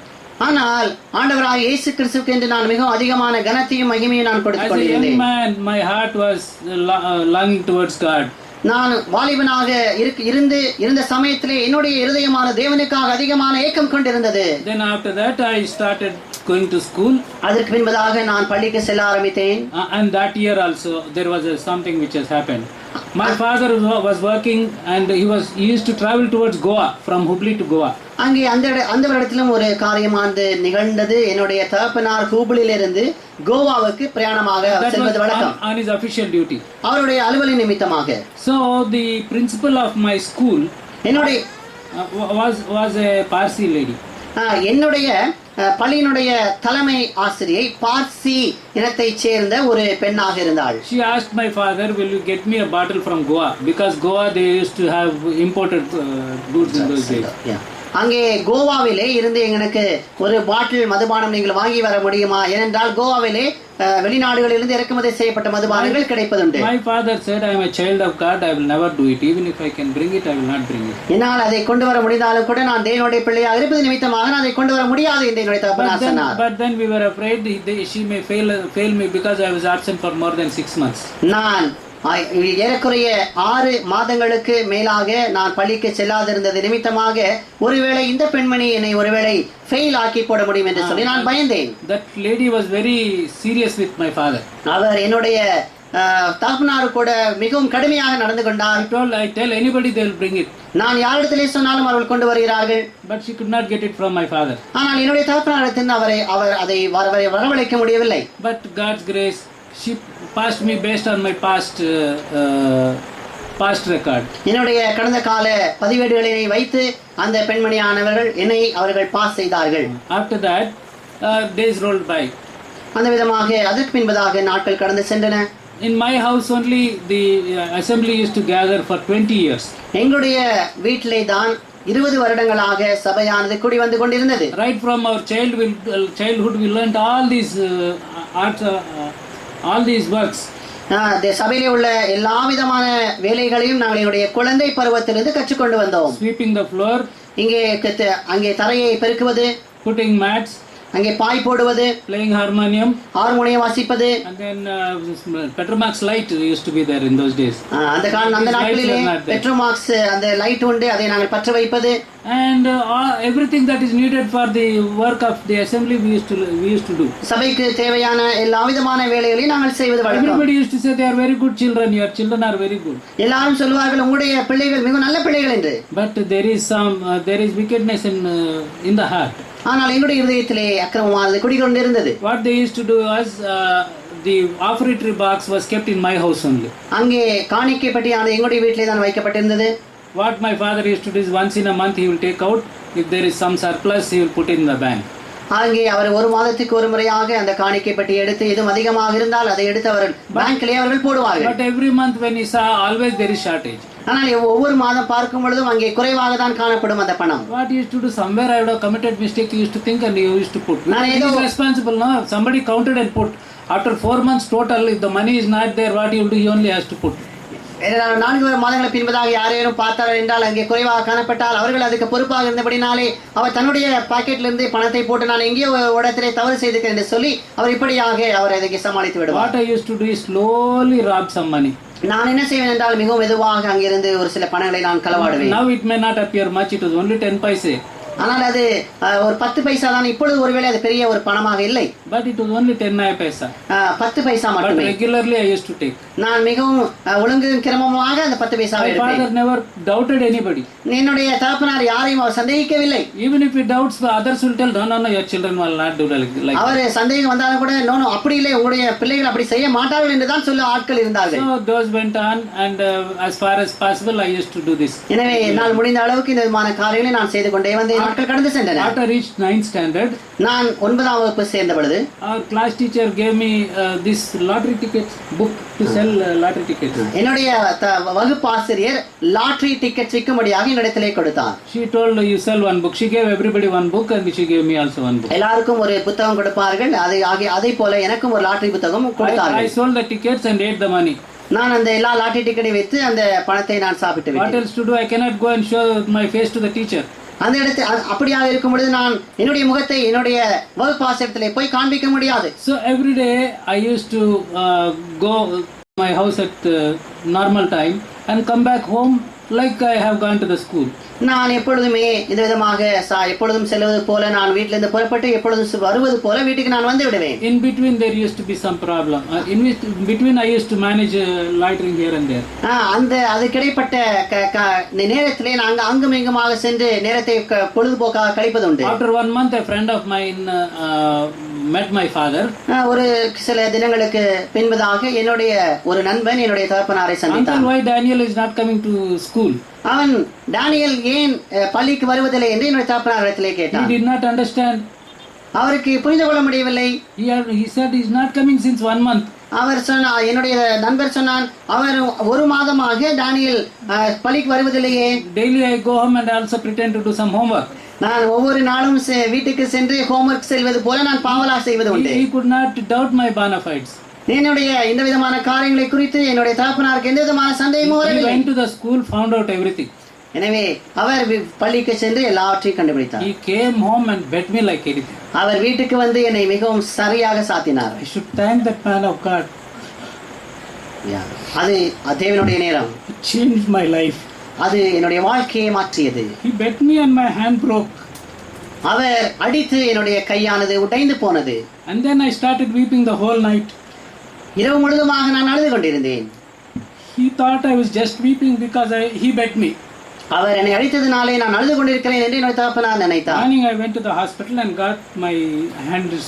ஆனால் ஆண்டவராகிய இயேசு கிறிஸ்துவுக்கு என்று நான் மிகவும் அதிகமான கனத்தையும் மகிமையும் நான் கொடுத்துக் கொண்டிருந்தேன். As a young man, my heart was longing towards God. நான் வாலிபனாக இருந்த சமயத்திலே என்னுடைய இருதயமான தேவனுக்காக அதிகமான ஏக்கம் கொண்டிருந்தது. Then after that I started going to school. அதற்கு பின்பதாக நான் பள்ளிக்கு செல்ல ஆரம்பித்தேன். And that year also there was something which has happened. My father was working and he used to travel towards Goa, from Hubli to Goa. அங்கே அந்த வருடத்திலும் ஒரு காரியமானது நிகழ்ந்தது. என்னுடைய தகப்பனார் ஹூப்ளியிலிருந்து கோவாவுக்கு பிரயாணமாக செல்வது வழக்கம். On his official duty. அவருடைய அலுவலக நிமித்தமாக. So the principal of my school என்னுடைய was a Parsi lady. என்னுடைய பள்ளியினுடைய தலைமை ஆசிரியை பார்சி இனத்தைச் சேர்ந்த ஒரு பெண்ணாக இருந்தாள். She asked my father, will you get me a bottle from Goa, because Goa they used to have imported goods in those days. அங்கே கோவாவிலே இருந்து எனக்கு ஒரு பாட்டில் மதுபானம் நீங்கள் வாங்கி வர முடியுமா? ஏனென்றால் கோவாவிலே வெளிநாடுகளிலிருந்து இறக்குமதி செய்யப்பட்ட மதுபானங்கள் கிடைப்பதுண்டு. My father said, I am a child of God, I will never do it. Even if I can bring it, I will not bring it. என்னால் அதை கொண்டு வர முடிந்தாலும் கூட நான் தேவனுடைய பிள்ளையாக இருப்பது நிமித்தமாக நான் அதை கொண்டு வர முடியாது என்று என்னுடைய தகப்பனார் சொன்னார். But then we were afraid she may fail me because I was absent for more than 6 months. நான் ஏறக்குறைய 6 மாதங்களுக்கு மேலாக நான் பள்ளிக்கு செல்லாதிருந்தது நிமித்தமாக ஒருவேளை இந்த பெண்மணி என்னை ஒருவேளை ஃபெயில் ஆக்கி போட முடியும் என்று சொல்லி நான் பயந்தேன். That lady was very serious with my father. அவர் என்னுடைய தகப்பனார் கூட மிகவும் கடுமையாக நடந்து கொண்டார். I tell anybody they will bring it. நான் யாரிடத்திலே சொன்னாலும் அவர்கள் கொண்டு வருகிறார்கள். But she could not get it from my father. ஆனால் என்னுடைய தகப்பனாரிடத்தில் அவர் அதை வரவழைக்க முடியவில்லை. But God's grace, she passed me based on my past record. என்னுடைய கடந்த கால பதிவேடுகளை வைத்து அந்த பெண்மணியானவர்கள் அவர்கள் பாஸ் செய்தார்கள். After that days rolled by. அந்த விதமாக அதற்கு பின்பதாக நாட்கள் கடந்து சென்றன. In my house only the assembly used to gather for 20 years. எங்களுடைய வீட்டிலே தான் 20 வருடங்களாக சபையானது கூடி வந்து கொண்டிருந்தது. Right from our childhood we learned all these arts, all these works. சபையிலே உள்ள எல்லா விதமான வேலைகளையும் நாங்கள் எங்களுடைய குழந்தை பருவத்திலிருந்து கற்றுக்கொண்டு வந்தோம். Sweeping the floor, அங்கே தரையை பெருக்குவது, putting mats, அங்கே பாய் போடுவது, playing harmonium, ஹார்மோனியம் வாசிப்பது. And then Petromax light used to be there in those days. அந்த நாட்களிலே பெட்ரோமாக்ஸ் அந்த லைட் உண்டு, அதை நாங்கள் பற்ற வைப்பது. And everything that is needed for the work of the assembly we used to do. சபைக்கு தேவையான எல்லா விதமான வேலைகளையும் நாங்கள் செய்வது வழக்கம். Everybody used to say they are very good children, your children are very good. எல்லாரும் சொல்வார்கள் உங்களுடைய பிள்ளைகள் மிக நல்ல பிள்ளைகள் என்று. But there is wickedness in the heart. ஆனால் என்னுடைய இதயத்திலே அக்கிரமமானது குடிகொண்டிருந்தது. What they used to do was the offertory box was kept in my house only. அங்கே காணிக்கை பெட்டியானது எங்களுடைய வீட்டிலே தான் வைக்கப்பட்டிருந்தது. What my father used to do is once in a month he will take out, if there is some surplus he will put it in the bank. அங்கே அவர் ஒரு மாதத்துக்கு ஒரு முறையாக அந்த காணிக்கை பெட்டி எடுத்து இதுவும் அதிகமாக இருந்தால் அதை எடுத்து அவர்கள் பேங்க்லயே அவர்கள் போடுவார்கள். But every month when he saw, always there is shortage. ஆனால் ஒவ்வொரு மாதம் பார்க்கும் பொழுதும் அங்கே குறைவாக தான் காணப்படும் அந்த பணம். What he used to do, somewhere I would have committed mistake, he used to think and he used to put. He is responsible, no? Somebody counted and put. After 4 months total, if the money is not there, what he will do, he only has to put. 4 மாதங்களுக்கு பின்பதாக யாரையும் பார்த்தார்கள் என்றால் அங்கே குறைவாக காணப்பட்டால் அவர்கள் அதுக்கு பொறுப்பாக இருந்தபடினாலே அவர் தன்னுடைய பாக்கெட்ல இருந்து பணத்தை போட்டு நான் எங்கேயோ இடத்திலே தவறு செய்திருக்கேன் என்று சொல்லி அவர் இப்படியாக அவர் அதை சமாளித்து விடுவார். What I used to do is slowly rob some money. நான் என்ன செய்வேன் என்றால் மிகவும் மெதுவாக அங்கிருந்து ஒரு சில பணங்களை நான் களவாடுவேன். Now it may not appear much, it was only 10 paise. ஆனால் அது ஒரு 10 பைசா தான். இப்பொழுது ஒருவேளை அது பெரிய ஒரு பணமாக இல்லை. But it was only 10 paisa. 10 பைசா மட்டுமே. But regularly I used to take. நான் மிகவும் ஒழுங்கும் கிரமமாக அந்த 10 பைசாவை எடுப்பேன். My father never doubted anybody. என்னுடைய தகப்பனார் யாரையும் அவர் சந்தேகிக்கவில்லை. Even if he doubts, others will tell, no, your children will not do like. அவர் சந்தேகம் வந்தாலும் கூட நோ அப்படி இல்லை, உங்களுடைய பிள்ளைகள் அப்படி செய்ய மாட்டார்கள் என்று தான் சொல்ல ஆட்கள் இருந்தார்கள். So those went on and as far as possible I used to do this. எனவே என்னால் முடிந்த அளவுக்கு இந்த விதமான காரியங்களை நான் செய்து கொண்டே வந்தேன். நாட்கள் கடந்து சென்றன. After I reached 9th standard, நான் 9ஆம் வகுப்பு சேர்ந்த பொழுது our class teacher gave me this lottery tickets book to sell lottery tickets. என்னுடைய வகுப்பு ஆசிரியர் லாட்டரி டிக்கெட்ஸ் விற்கும்படியாக என்னிடத்திலே கொடுத்தார். She told you sell one book. She gave everybody one book and she gave me also one book. எல்லாருக்கும் ஒரு புத்தகம் கொடுப்பார்கள். அதை போல எனக்கும் ஒரு லாட்டரி புத்தகம் கொடுத்தார்கள். I sold the tickets and ate the money. நான் அந்த எல்லா லாட்டரி டிக்கெட்டை விற்று அந்த பணத்தை நான் சாப்பிட்டு விட்டேன். What else to do? I cannot go and show my face to the teacher. அந்த இடத்துல அப்படியாக இருக்கும் பொழுது நான் என்னுடைய முகத்தை என்னுடைய வகுப்பு ஆசிரியத்திலே போய் காண்பிக்க முடியாது. So every day I used to go my house at normal time and come back home like I have gone to the school. நான் எப்பொழுதுமே இந்த விதமாக எப்பொழுதும் செல்வது போல நான் வீட்டிலிருந்து புறப்பட்டு எப்பொழுதும் வருவது போல வீட்டுக்கு நான் வந்து விடுவேன். In between there used to be some problem. In between I used to manage loitering here and there. அந்த அதுக்கிடைப்பட்ட நேரத்திலே நான் அங்கும் இங்குமாக சென்று நேரத்தை பொழுதுபோக்காக கழிப்பது உண்டு. After 1 month a friend of mine met my father. ஒரு சில தினங்களுக்கு பின்பதாக என்னுடைய ஒரு நண்பன் என்னுடைய தகப்பனாரை சந்தித்தான். Uncle, why Daniel is not coming to school? அவன் டானியல் ஏன் பள்ளிக்கு வருவதில்லை என்று என்னுடைய தகப்பனாரிடத்திலே கேட்டான். He did not understand. அவருக்கு புரிந்து கொள்ள முடியவில்லை. He said he is not coming since 1 month. அவர் சொன்னார், என்னுடைய நண்பர் சொன்னான், அவர் ஒரு மாதமாக டானியல் பள்ளிக்கு வருவதில்லையே. Daily I go home and also pretend to do some homework. நான் ஒவ்வொரு நாளும் வீட்டுக்கு சென்று ஹோம்வொர்க் செய்வது போல நான் பாவலா செய்வது உண்டு. He could not doubt my bona fides. என்னுடைய இந்த விதமான காரியங்களை குறித்து என்னுடைய தகப்பனாருக்கு எந்த விதமான சந்தேகமும் வரவில்லை. He went to the school, found out everything. எனவே அவர் பள்ளிக்கு சென்று எல்லாவற்றையும் கண்டுபிடித்தார். He came home and bet me like anything. அவர் வீட்டுக்கு வந்து என்னை மிகவும் சரியாக சாத்தினார். I should thank that man of God. அது தேவனுடைய நேரம். It changed my life. அது என்னுடைய வாழ்க்கையை மாற்றியது. He bet me and my hand broke. அவர் அடித்து என்னுடைய கையானது உடைந்து போனது. And then I started weeping the whole night. இரவு முழுதுமாக நான் அழுது கொண்டிருந்தேன். He thought I was just weeping because he bet me. அவர் என்னை அடித்ததினாலே நான் அழுது கொண்டிருக்கிறேன் என்று என்னுடைய தகப்பனார் நினைத்தார். Morning I went to the hospital and got my hands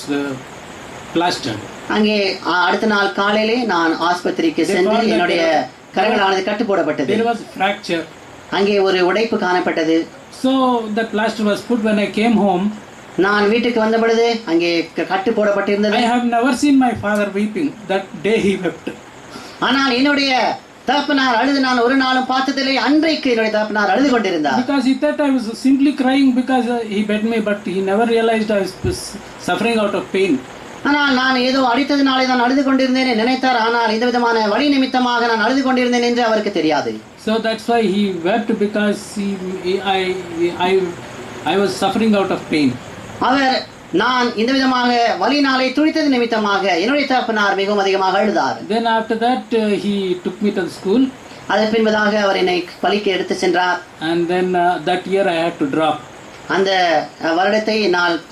plastered. அங்கே அடுத்த நாள் காலையிலே நான் ஆஸ்பத்திரிக்கு சென்று என்னுடைய கரங்களானது கட்டு போடப்பட்டது. There was fracture. அங்கே ஒரு உடைப்பு காணப்பட்டது. So the plaster was put when I came home. நான் வீட்டுக்கு வந்த பொழுது அங்கே கட்டு போடப்பட்டிருந்தது. I have never seen my father weeping. That day he wept. ஆனால் என்னுடைய தகப்பனார் அழுது நான் ஒரு நாளும் பார்த்ததில்லை. அன்றைக்கு என்னுடைய தகப்பனார் அழுது கொண்டிருந்தார். Because he thought I was simply crying because he bet me, but he never realized I was suffering out of pain. ஆனால் நான் ஏதோ அடித்ததினாலே நான் அழுது கொண்டிருந்தேன் நினைத்தார். ஆனால் இந்த விதமான வலி நிமித்தமாக நான் அழுது கொண்டிருந்தேன் என்று அவருக்கு தெரியாது. So that's why he wept, because I was suffering out of pain. அவர் நான் இந்த விதமாக வலினாலே துடித்தது நிமித்தமாக என்னுடைய தகப்பனார் மிகவும் அதிகமாக அழுதார். Then after that he took me to the school. அதன் பின்பதாக அவர் என்னை பள்ளிக்கு எடுத்து சென்றார். And then that year I had to drop. அந்த வருடத்தை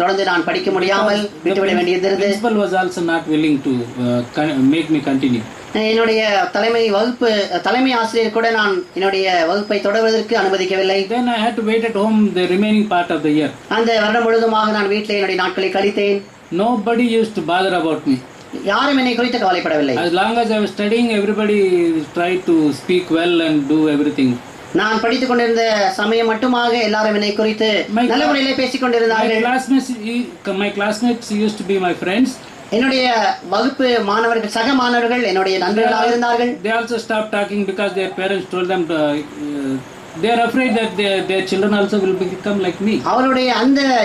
தொடர்ந்து நான் படிக்க முடியாமல் விட்டுவிட வேண்டியது. Principal was also not willing to make me continue. என்னுடைய தலைமை ஆசிரியர் கூட நான் என்னுடைய வகுப்பை தொடர்வதற்கு அனுமதிக்கவில்லை. Then I had to wait at home the remaining part of the year. அந்த வருடம் முழுவதுமாக நான் வீட்டில் என்னுடைய நாட்களை கழித்தேன். Nobody used to bother about me. யாரும் என்னை குறித்து கவலைப்படவில்லை. As long as I was studying, everybody tried to speak well and do everything. நான் படித்துக் கொண்டிருந்த சமயம் மட்டுமாக எல்லாரும் என்னை குறித்து நல்ல முறையிலே பேசிக் கொண்டிருந்தார்கள். My classmates used to be my friends. என்னுடைய வகுப்பு மாணவர்கள், சக மாணவர்கள் என்னுடைய நண்பர்களாக இருந்தார்கள். They also stopped talking because their parents told them they are afraid that their children also will become like me. அவருடைய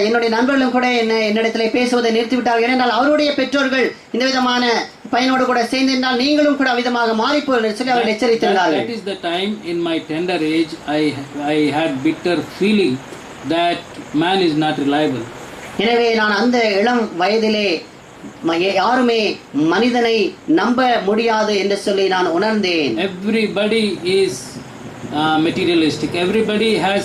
என்னுடைய நண்பர்களும் கூட என்னிடத்திலே பேசுவதை நிறுத்திவிட்டார்கள். ஏனென்றால் அவருடைய பெற்றோர்கள் இந்த விதமான பையனோடு கூட சேர்ந்திருந்தால் நீங்களும் கூட விதமாக மாறிப்போவீர்கள் சொல்லி அவர்கள் எச்சரித்திருந்தார்கள். That is the time in my tender age I had bitter feeling that man is not reliable. எனவே நான் அந்த இளம் வயதிலே யாருமே மனிதனை நம்ப முடியாது என்று சொல்லி நான் உணர்ந்தேன். Everybody is materialistic. Everybody has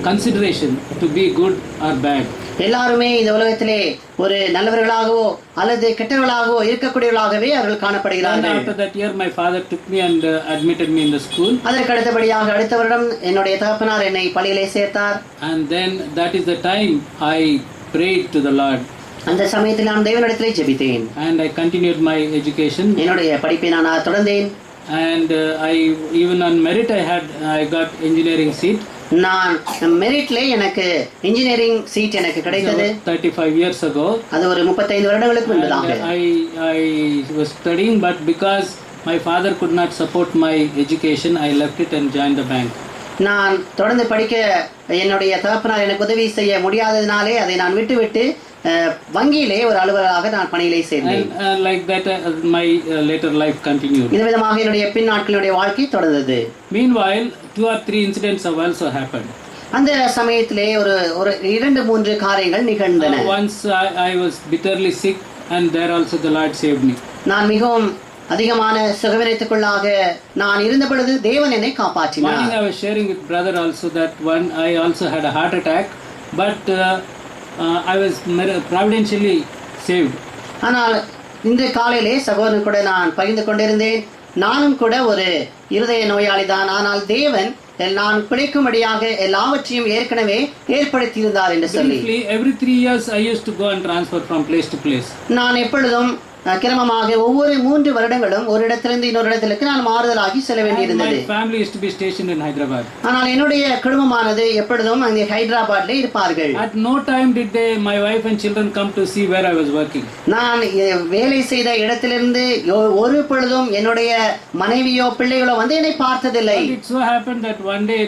consideration to be good or bad. எல்லாருமே இந்த உலகத்திலே ஒரு நல்லவர்களாகவோ அல்லது கெட்டவர்களாகவோ இருக்கக்கூடியவர்களாகவே அவர்கள் காணப்படுகிறார்கள். After that year my father took me and admitted me in the school. அதற்கு அடுத்தபடியாக அடுத்த வருடம் என்னுடைய தகப்பனார் என்னை பள்ளியிலே சேர்த்தார். And then that is the time I prayed to the Lord. அந்த சமயத்தில் நான் தேவனிடத்திலே ஜெபித்தேன். And I continued my education. என்னுடைய படிப்பை நான் தொடர்ந்தேன். And even on merit I got engineering seat. நான் மெரிட்ல எனக்கு இன்ஜினியரிங் சீட் எனக்கு கிடைத்தது. 35 years ago. அது ஒரு 35 வருடங்களுக்கு முன்பதாக. I was studying, but because my father could not support my education, I left it and joined the bank. நான் தொடர்ந்து படிக்க என்னுடைய தகப்பனார் எனக்கு உதவி செய்ய முடியாததினாலே அதை நான் விட்டுவிட்டு வங்கியிலே ஒரு அலுவலராக நான் பணியிலே சேர்ந்தேன். Like that my later life continued. இந்த விதமாக என்னுடைய பின் நாட்களுடைய வாழ்க்கை தொடர்ந்தது. Meanwhile 2 or 3 incidents have also happened. அந்த சமயத்திலே ஒரு 2-3 காரியங்கள் நிகழ்ந்தன. Once I was bitterly sick and there also the Lord saved me. நான் மிகவும் அதிகமான சுகவீனத்துக்குள்ளாக நான் இருந்த பொழுது தேவன் என்னை காப்பாற்றினார். Morning I was sharing with brother also that one I also had a heart attack, but I was providentially saved. ஆனால் இன்று காலையிலே சகோதரன் கூட நான் பகிர்ந்து கொண்டிருந்தேன். நானும் கூட ஒரு இருதய நோயாளி தான். ஆனால் தேவன் நான் பிழைக்கும்படியாக எல்லாவற்றையும் ஏற்கனவே ஏற்படுத்தியிருந்தார் என்று சொல்லி. Every 3 years I used to go and transfer from place to place. நான் எப்பொழுதும் கிரமமாக ஒவ்வொரு 3 வருடங்களும் ஒரு இடத்திலிருந்து இன்னொரு இடத்திற்கு நான் மாறுதலாகி செல்ல வேண்டியிருந்தது. My family used to be stationed in Hyderabad. ஆனால் என்னுடைய குடும்பமானது எப்பொழுதும் அங்கே ஹைதராபாத்ல இருப்பார்கள். At no time did my wife and children come to see where I was working. நான் வேலை செய்த இடத்திலிருந்து ஒரு பொழுதும் என்னுடைய மனைவியோ பிள்ளைகளோ வந்து என்னை பார்த்ததில்லை. It so happened that one day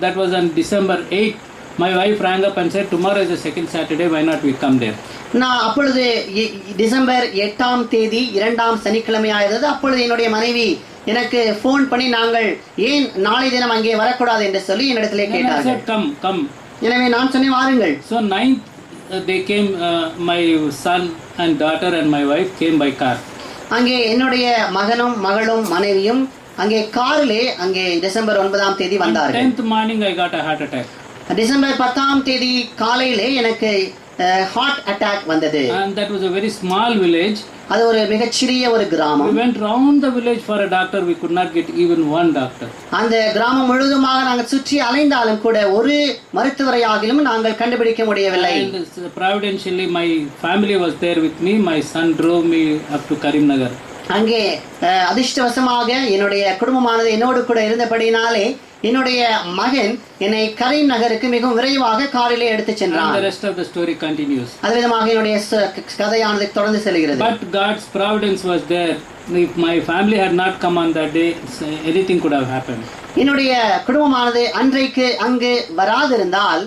that was on December 8th, my wife rang up and said, tomorrow is the second Saturday, why not we come there? நான் அப்பொழுது டிசம்பர் 8ஆம் தேதி 2ஆம் சனிக்கிழமையாயிருந்தது. அப்பொழுது என்னுடைய மனைவி எனக்கு ஃபோன் பண்ணி நாங்கள் ஏன் நாளை தினம் அங்கே வரக்கூடாது என்று சொல்லி என்னிடத்திலே கேட்டார்கள். come. எனவே நான் சொன்னேன் வாருங்கள். So 9th they came, my son and daughter and my wife came by car. அங்கே என்னுடைய மகனும் மகளும் மனைவியும் அங்கே காரிலே அங்கே டிசம்பர் 9ஆம் தேதி வந்தார்கள். 10th morning I got a heart attack. December 10ஆம் தேதி காலையிலே எனக்கு ஹார்ட் அட்டாக் வந்தது. And that was a very small village. அது ஒரு மிகச்சிறிய ஒரு கிராமம். We went round the village for a doctor, we could not get even one doctor. அந்த கிராமம் முழுவதுமாக நாங்கள் சுற்றி அலைந்தாலும் கூட ஒரு மருத்துவரையாகிலும் நாங்கள் கண்டுபிடிக்க முடியவில்லை. And providentially my family was there with me. My son drove me up to Kakinada. அங்கே அதிர்ஷ்டவசமாக என்னுடைய குடும்பமானது என்னோடு கூட இருந்தபடினாலே என்னுடைய மகன் என்னை கரீம் நகருக்கு மிகவும் விரைவாக காரிலே எடுத்து சென்றான். The rest of the story continues. அதேவிதமாக என்னுடைய கதையானது தொடர்ந்து செல்கிறது. But God's providence was there. If my family had not come on that day, anything could have happened. என்னுடைய குடும்பமானது அன்றைக்கு அங்கு வராதிருந்தால்,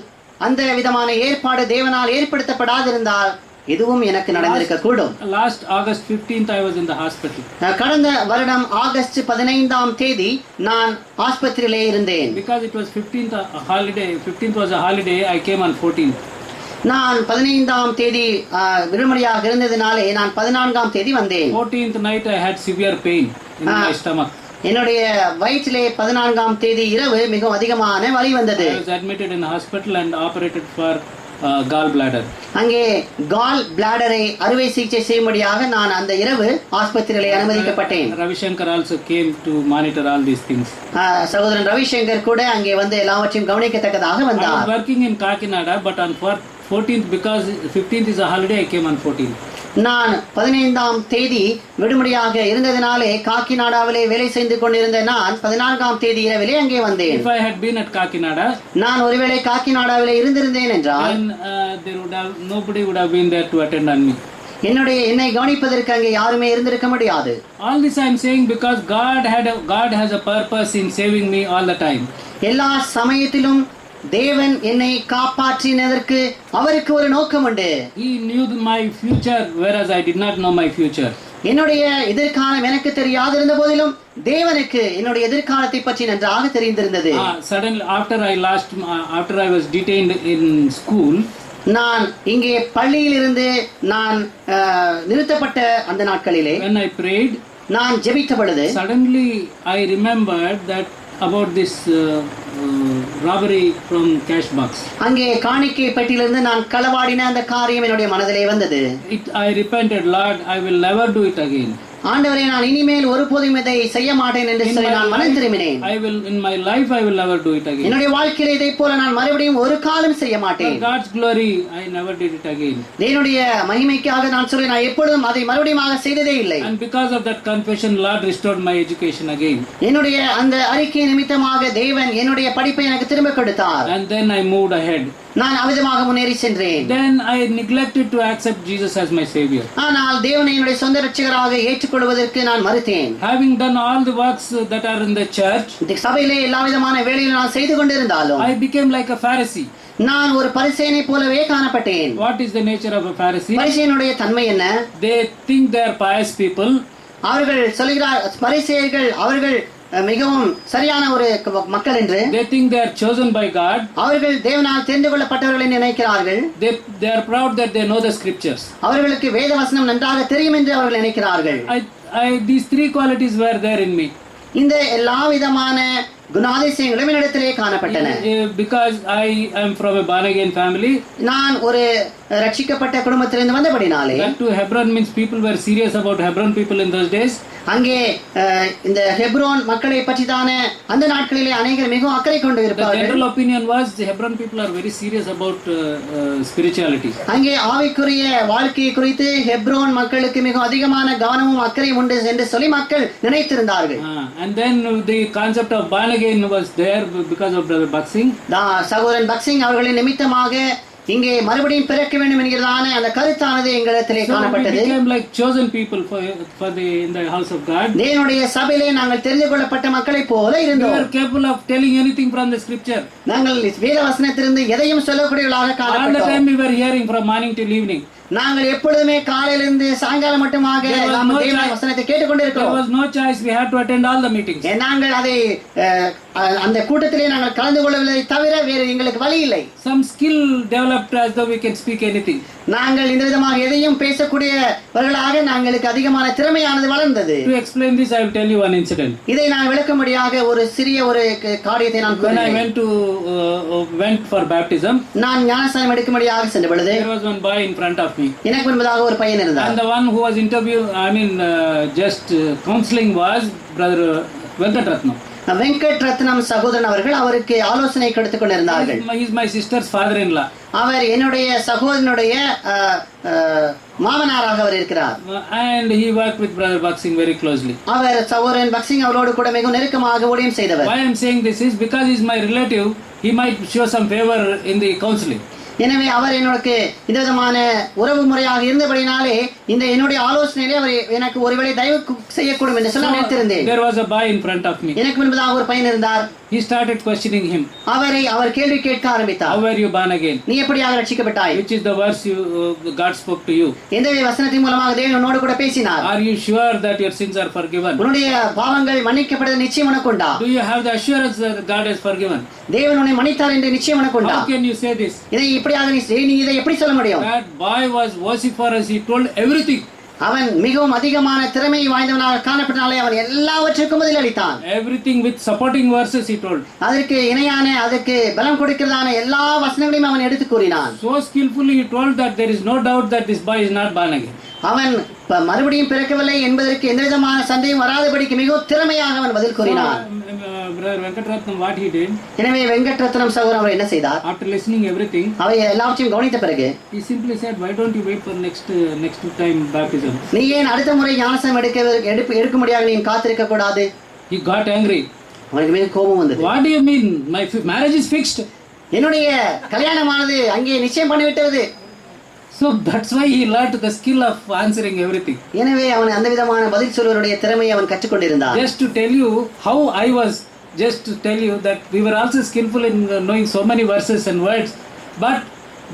அந்த விதமான ஏற்பாடு தேவனால் ஏற்படுத்தப்படாதிருந்தால் எதுவும் எனக்கு நடந்திருக்க கூடும். Last August 15th I was in the hospital. கடந்த வருடம் ஆகஸ்ட் 15ஆம் தேதி நான் ஆஸ்பத்திரியிலே இருந்தேன். Because it was 15th holiday, 15th was a holiday, I came on 14th. நான் 15ஆம் தேதி விடுமுறையாக இருந்ததினாலே நான் 14ஆம் தேதி வந்தேன். 14th night I had severe pain in my stomach. என்னுடைய வயிற்றிலே 14ஆம் தேதி இரவு மிகவும் அதிகமான வலி வந்தது. I was admitted in the hospital and operated for gallbladder. அங்கே கால் பிளாடரை அறுவை சிகிச்சை செய்யும்படியாக நான் அந்த இரவு ஆஸ்பத்திரியிலே அனுமதிக்கப்பட்டேன். Ravishankar also came to monitor all these things. சகோதரன் ரவிசங்கர் கூட அங்கே வந்து எல்லாவற்றையும் கவனிக்கத்தக்கதாக வந்தார். I was working in Kakinada, but on 14th, because 15th is a holiday, I came on 14th. நான் 15ஆம் தேதி விடுமுறையாக இருந்ததினாலே காக்கிநாடாவிலே வேலை செய்து கொண்டிருந்த நான் 14ஆம் தேதி இரவிலே அங்கே வந்தேன். If I had been at Kakinada, நான் ஒருவேளை காக்கிநாடாவிலே இருந்திருந்தேன் என்றால் then nobody would have been there to attend on me. என்னை கவனிப்பதற்கு அங்கே யாருமே இருந்திருக்க முடியாது. All this I am saying because God has a purpose in saving me all the time. எல்லா சமயத்திலும் தேவன் என்னை காப்பாற்றினதற்கு அவருக்கு ஒரு நோக்கம் உண்டு. He knew my future whereas I did not know my future. என்னுடைய எதிர்காலம் எனக்கு தெரியாதிருந்த போதிலும் தேவனுக்கு என்னுடைய எதிர்காலத்தை பற்றி நன்றாக தெரிந்திருந்தது. Suddenly after I was detained in school, நான் இங்கே பள்ளியிலிருந்து நான் நிறுத்தப்பட்ட அந்த நாட்களிலே when I prayed, நான் ஜெபித்த பொழுது suddenly I remembered that about this robbery from cash box. அங்கே காணிக்கை பெட்டியிலிருந்து நான் களவாடின அந்த காரியம் என்னுடைய மனதிலே வந்தது. I repented, Lord, I will never do it again. ஆண்டவரே, நான் இனிமேல் ஒருபோதும் இதை செய்ய மாட்டேன் என்று சொல்லி நான் மனம் திரும்பினேன். In my life I will never do it again. என்னுடைய வாழ்க்கையிலே இதை போல நான் மறுபடியும் ஒரு காலம் செய்ய மாட்டேன். For God's glory I never did it again. தேவனுடைய மகிமைக்காக நான் சொல்லி நான் எப்பொழுதும் அதை மறுபடியும் செய்ததே இல்லை. And because of that confession, Lord restored my education again. என்னுடைய அந்த அறிக்கை நிமித்தமாக தேவன் என்னுடைய படிப்பை எனக்கு திரும்ப கொடுத்தார். And then I moved ahead. நான் அவிதமாக முன்னேறி சென்றேன். Then I neglected to accept Jesus as my savior. ஆனால் தேவனை என்னுடைய சொந்த இரட்சகராக ஏற்றுக்கொள்வதற்கு நான் மறுத்தேன். Having done all the works that are in the church, சபையிலே எல்லா விதமான வேலைகளை நான் செய்து கொண்டிருந்தாலும் I became like a Pharisee. நான் ஒரு பரிசேயனை போலவே காணப்பட்டேன். What is the nature of a Pharisee? பரிசேயனுடைய தன்மை என்ன? They think they are pious people. அவர்கள் சொல்கிறார் பரிசேயர்கள் அவர்கள் மிகவும் சரியான ஒரு மக்கள் என்று. They think they are chosen by God. அவர்கள் தேவனால் தெரிந்து கொள்ளப்பட்டவர்கள் என்று நினைக்கிறார்கள். They are proud that they know the scriptures. அவர்களுக்கு வேத வசனம் நன்றாக தெரியும் என்று அவர்கள் நினைக்கிறார்கள். these three qualities were there in me. இந்த எல்லா விதமான குணாதிசயங்களும் என்னிடத்திலே காணப்பட்டன. Because I am from a born again family. நான் ஒரு ரட்சிக்கப்பட்ட குடும்பத்திலிருந்து வந்தபடினாலே. That to Hebron means people were serious about Hebron people in those days. அங்கே இந்த ஹெப்ரோன் மக்களை பற்றிதான அந்த நாட்களிலே அநேகர் மிகவும் அக்கறை கொண்டு இருப்பார்கள். The general opinion was the Hebron people are very serious about spirituality. அங்கே ஆவிக்குரிய வாழ்க்கை குறித்து ஹெப்ரோன் மக்களுக்கு மிக அதிகமான கவனமும் அக்கறையும் உண்டு என்று சொல்லி மக்கள் நினைத்திருந்தார்கள். And then the concept of born again was there because of Brother Giftson. சகோதரன் பக்சிங் அவர்களின் நிமித்தமாக இங்கே மறுபடியும் பிறக்க வேண்டும் என்கிறதான அந்த கருத்தானது எங்களிடத்திலே காணப்பட்டது. We became like chosen people for the in the house of God. தேவனுடைய சபையிலே நாங்கள் தெரிந்து கொள்ளப்பட்ட மக்களைப் போல இருந்தோம். We were capable of telling anything from the scripture. நாங்கள் வேத வசனத்திலிருந்து எதையும் சொல்லக்கூடியவர்களாக காணப்பட்டோம். All the time we were hearing from morning till evening. நாங்கள் எப்பொழுதுமே காலையிலிருந்து சாயங்காலம் மட்டுமாக தேவனுடைய வசனத்தை கேட்டுக்கொண்டிருக்கிறோம். There was no choice, we had to attend all the meetings. நாங்கள் அதை அந்த கூட்டத்திலே நாங்கள் கலந்து கொள்ளவில்லை தவிர வேறு எங்களுக்கு வழி இல்லை. Some skill developed as though we can speak anything. நாங்கள் இந்த விதமாக எதையும் பேசக்கூடியவர்களாக நாங்களுக்கு அதிகமான திறமையானது வளர்ந்தது. To explain this, I will tell you one incident. இதை நான் விளக்கும்படியாக ஒரு சிறிய ஒரு காரியத்தை நான் கூறுகிறேன். When I went for baptism, நான் ஞானஸ்நானம் எடுக்கும்படியாக சென்ற பொழுது there was one boy in front of me. எனக்கு முன்பதாக ஒரு பையன் இருந்தார். And the one who was counseling was Brother Venkatratnam. Venkat ரத்னம் சகோதரன் அவர்கள் அவருக்கு ஆலோசனை கொடுத்து கொண்டிருந்தார்கள். He is my sister's father-in-law. அவர் என்னுடைய சகோதரனுடைய மாமனாராக அவர் இருக்கிறார். And he worked with Brother Giftson very closely. அவர் சகோதரன் பக்சிங் அவரோடு கூட மிகவும் நெருக்கமாக ஊழியம் செய்தவர். Why I am saying this is because he is my relative. He might show some favor in the counseling. எனவே அவர் எனக்கு இந்த விதமான உறவு முறையாக இருந்தபடினாலே இந்த என்னுடைய ஆலோசனையிலே அவர் எனக்கு ஒருவேளை தயவு செய்யக்கூடும் என்று சொல்ல நினைத்திருந்தேன். There was a boy in front of me. எனக்கு முன்பதாக ஒரு பையன் இருந்தார். He started questioning him. அவர் கேள்வி கேட்க ஆரம்பித்தார். How were you born again? நீ எப்படியாக ரட்சிக்கப்பட்டாய்? Which is the verse God spoke to you? எந்த வசனத்தின் மூலமாக தேவன் உன்னோடு கூட பேசினார்? Are you sure that your sins are forgiven? உன்னுடைய பாவங்கள் மன்னிக்கப்படுவது நிச்சயம் உனக்கு உண்டா? Do you have the assurance that God has forgiven? தேவன் உன்னை மன்னித்தார் என்று நிச்சயம் உனக்கு உண்டா? How can you say this? இதை இப்படியாக நீ இதை எப்படி சொல்ல முடியும்? That boy was vociferous. He told everything. அவன் மிகவும் அதிகமான திறமை வாய்ந்தவனாக காணப்பட்டனாலே அவன் எல்லாவற்றுக்கும் பதில் அளித்தான். Everything with supporting verses he told. அதற்கு இணையான அதற்கு பலம் கொடுக்கிறதான எல்லா வசனங்களையும் அவன் எடுத்து கூறினான். So skillfully he told that there is no doubt that this boy is not born again. அவன் மறுபடியும் பிறக்கவில்லை என்பதற்கு எந்த விதமான சந்தேகம் வராதபடிக்கு மிகவும் திறமையாக அவன் பதில் கூறினான். Brother Venkatratnam, what he did? எனவே வெங்கட்ரத்னம் சகோதரன் அவர் என்ன செய்தார்? After listening everything, அவர் எல்லாவற்றையும் கவனித்த பிறகு he simply said, why don't you wait for next time baptism? நீ ஏன் அடுத்த முறை ஞானஸ்நானம் எடுக்கும்படியாக நீ காத்திருக்க கூடாது? He got angry. அவனுக்கு மிக கோபம் வந்தது. What do you mean? My marriage is fixed. என்னுடைய கல்யாணமானது அங்கே நிச்சயம் பண்ணிவிட்டது. So that's why he learned the skill of answering everything. எனவே அவன் அந்த விதமான பதில் சொல்வருடைய திறமையை அவன் கற்றுக்கொண்டிருந்தான். Just to tell you how I was, just to tell you that we were also skillful in knowing so many verses and words, but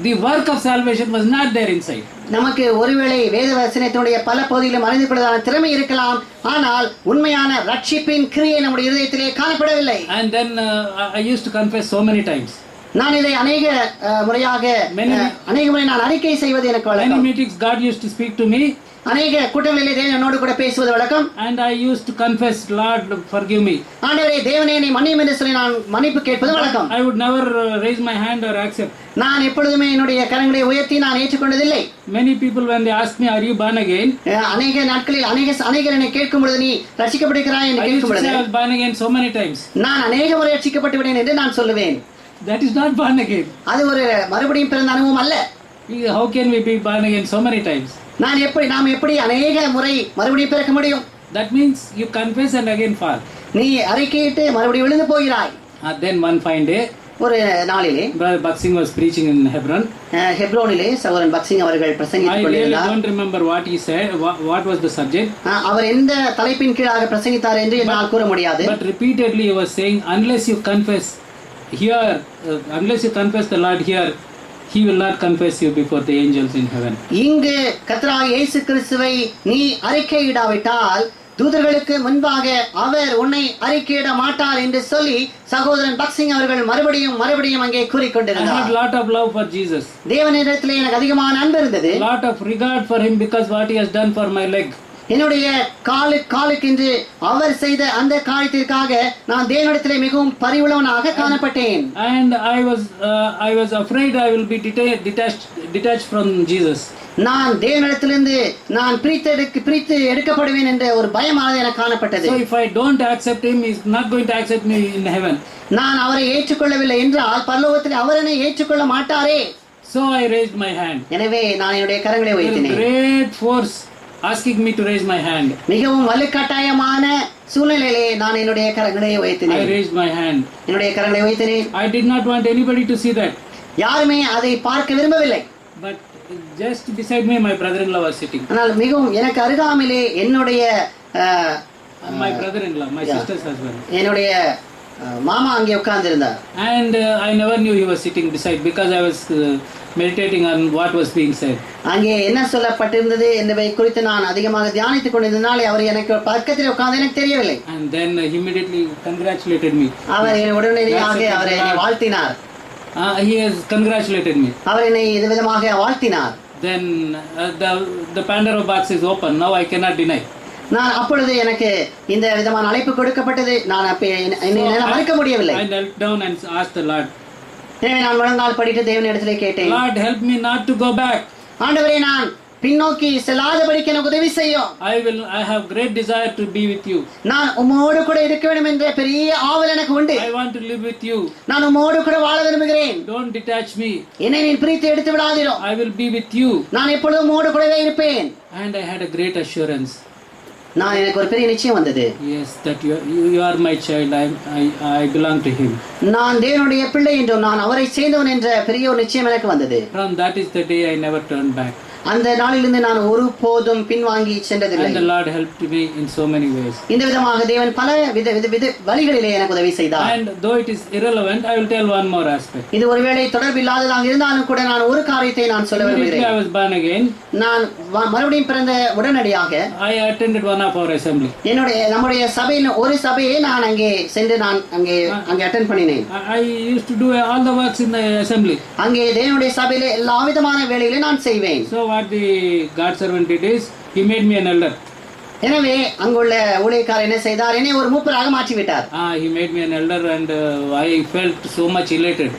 the work of salvation was not there inside. நமக்கு ஒருவேளை வேத வசனத்தினுடைய பல பகுதிகளிலும் அறிந்து கொள்ளதான திறமை இருக்கலாம், ஆனால் உண்மையான ரட்சிப்பின் கிரியை நம்முடைய இதயத்திலே காணப்படவில்லை. And then I used to confess so many times. நான் இதை அநேக முறை நான் அறிக்கை செய்வது எனக்கு வழக்கம். Many meetings God used to speak to me. அநேக கூட்டங்களிலே தேவன் என்னோடு கூட பேசுவது வழக்கம். And I used to confess, Lord, forgive me. ஆண்டவரே தேவனே என்னை மன்னியும் என்று சொல்லி நான் மன்னிப்பு கேட்பது வழக்கம். I would never raise my hand or accept. நான் எப்பொழுதுமே என்னுடைய கரங்களை உயர்த்தி நான் ஏற்றுக்கொண்டதில்லை. Many people when they ask me, are you born again? அநேக நாட்களில் அநேகர் என்னை கேட்கும் பொழுது நீ ரட்சிக்கப்பட்டிருக்கிறாய் என்று கேட்கும் பொழுது I was born again so many times. நான் அநேக முறை ரட்சிக்கப்பட்டு விட்டேன் என்று நான் சொல்லுவேன். That is not born again. அது ஒரு மறுபடியும் பிறந்த அனுபவம் அல்ல. How can we be born again so many times? நாம் எப்படி அநேக முறை மறுபடியும் பிறக்க முடியும்? That means you confess and again fall. நீ அறிக்கையிட்டு மறுபடியும் விழுந்து போகிறாய். Then one fine day, ஒரு நாளிலே Brother Giftson was preaching in Hebron. ஹெப்ரோனிலே சகோதரன் பக்சிங் அவர்கள் பிரசங்கித்துக் கொண்டிருந்தார். I don't remember what he said. What was the subject? அவர் எந்த தலைப்பின் கீழாக பிரசங்கித்தார் என்று என்னால் கூற முடியாது. But repeatedly he was saying, unless you confess here, unless you confess the Lord here, He will not confess you before the angels in heaven. இங்கு கர்த்தராகிய இயேசு கிறிஸ்துவை நீ அறிக்கையிடாவிட்டால் தூதர்களுக்கு முன்பாக அவர் உன்னை அறிக்கையிட மாட்டார் என்று சொல்லி சகோதரன் பக்சிங் அவர்கள் மறுபடியும் அங்கே கூறிக்கொண்டிருந்தார். I had lot of love for Jesus. தேவனிடத்திலே எனக்கு அதிகமான அன்பு இருந்தது. Lot of regard for him because what he has done for my leg. என்னுடைய காலுக்கென்று அவர் செய்த அந்த காரியத்திற்காக நான் தேவனிடத்திலே மிகவும் பரிவுள்ளவனாக காணப்பட்டேன். And I was afraid I will be detached from Jesus. நான் தேவனிடத்திலிருந்து நான் பிரித்து எடுக்கப்படுவேன் என்ற ஒரு பயமானது எனக்கு காணப்பட்டது. So if I don't accept him, he is not going to accept me in heaven. நான் அவரை ஏற்றுக்கொள்ளவில்லை என்றால் பரலோகத்தில் அவர் என்னை ஏற்றுக்கொள்ள மாட்டாரே. So I raised my hand. எனவே நான் என்னுடைய கரங்களை உயர்த்தினேன். Great force asking me to raise my hand. மிகவும் வலுக்கட்டாயமான சூழ்நிலையிலே நான் என்னுடைய கரங்களை உயர்த்தினேன். I raised my hand. என்னுடைய கரங்களை உயர்த்தினேன். I did not want anybody to see that. யாருமே அதை பார்க்க விரும்பவில்லை. But just beside me my brother-in-law was sitting. ஆனால் மிகவும் எனக்கு அருகாமையிலே என்னுடைய my brother-in-law, my sister's husband. என்னுடைய மாமா அங்கே உட்கார்ந்திருந்தார். And I never knew he was sitting beside because I was meditating on what was being said. அங்கே என்ன சொல்லப்பட்டிருந்தது என்பதை குறித்து நான் அதிகமாக தியானித்துக் கொண்டிருந்தனாலே அவர் எனக்கு பக்கத்தில் உட்கார்ந்து எனக்கு தெரியவில்லை. And then he immediately congratulated me. அவர் உடனடியாக அவரை வாழ்த்தினார். He has congratulated me. அவர் என்னை இது விதமாக வாழ்த்தினார். Then the Pandora box is open. Now I cannot deny. நான் அப்பொழுது எனக்கு இந்த விதமான அழைப்பு கொடுக்கப்பட்டது. நான் என்னால் மறுக்க முடியவில்லை. I knelt down and asked the Lord. எனவே நான் முழங்கால் படிட்டு தேவனிடத்திலே கேட்டேன். Lord, help me not to go back. ஆண்டவரே, நான் பின்னோக்கி செல்லாதபடிக்கு எனக்கு உதவி செய்யும். I have great desire to be with you. நான் உம்மோடு கூட இருக்க வேண்டும் என்ற பெரிய ஆவல் எனக்கு உண்டு. I want to live with you. நான் உம்மோடு கூட வாழ விரும்புகிறேன். Don't detach me. என்னை நீ பிரித்து எடுத்து விடாதீரும். I will be with you. நான் எப்பொழுதும் உம்மோடு கூடவே இருப்பேன். And I had a great assurance. நான் எனக்கு ஒரு பெரிய நிச்சயம் வந்தது. Yes, that you are my child. I belong to him. நான் தேவனுடைய பிள்ளை என்றும் நான் அவரை சேர்ந்தவன் என்ற பெரிய ஒரு நிச்சயம் எனக்கு வந்தது. From that is the day I never turned back. அந்த நாளிலிருந்து நான் ஒருபோதும் பின்வாங்கி சென்றதில்லை. And the Lord helped me in so many ways. இந்த விதமாக தேவன் பல வழிகளிலே எனக்கு உதவி செய்தார். And though it is irrelevant, I will tell one more aspect. இது ஒருவேளை தொடர்பில்லாததாக இருந்தாலும் கூட நான் ஒரு காரியத்தை நான் சொல்ல விரும்புகிறேன். I was born again. நான் மறுபடியும் பிறந்த உடனடியாக I attended one of our assembly. நம்முடைய சபையின் ஒரு சபையை நான் அங்கே சென்று நான் அங்கே அட்டெண்ட் பண்ணினேன். I used to do all the works in the assembly. அங்கே தேவனுடைய சபையிலே எல்லா விதமான வேலைகளை நான் செய்வேன். So what the God servant did is he made me an elder. எனவே அங்குள்ள ஊழியக்காரர் என்ன செய்தார்? என்னை ஒரு மூப்பராக மாற்றி விட்டார். He made me an elder and I felt so much elated.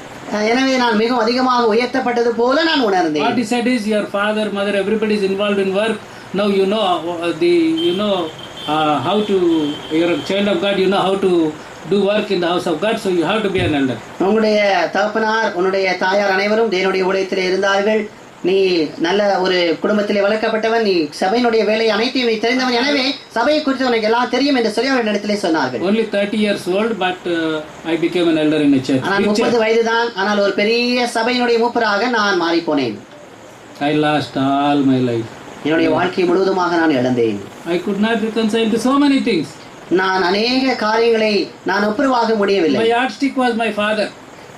எனவே நான் மிகவும் அதிகமாக உயர்த்தப்பட்டது போல நான் உணர்ந்தேன். What he said is your father, mother, everybody is involved in work. Now you know how to, you're a child of God, you know how to do work in the house of God, so you have to be an elder. உங்களுடைய தகப்பனார் உன்னுடைய தாயார் அனைவரும் தேவனுடைய ஊழியத்திலே இருந்தார்கள். நீ நல்ல ஒரு குடும்பத்திலே வளர்க்கப்பட்டவன், நீ சபையினுடைய வேலை அனைத்தையும் நீ தெரிந்தவன், எனவே சபையை குறித்து உனக்கு எல்லாம் தெரியும் என்று சொல்லி அவருடைய இடத்திலே சொன்னார்கள். Only 30 years old, but I became an elder in a church. ஆனால் 30 வயதுதான், ஆனால் ஒரு பெரிய சபையினுடைய மூப்பராக நான் மாறி போனேன். I lost all my life. என்னுடைய வாழ்க்கை முழுவதுமாக நான் இழந்தேன். I could not reconcile to so many things. நான் அநேக காரியங்களை நான் ஒப்புரவாக முடியவில்லை. My yardstick was my father.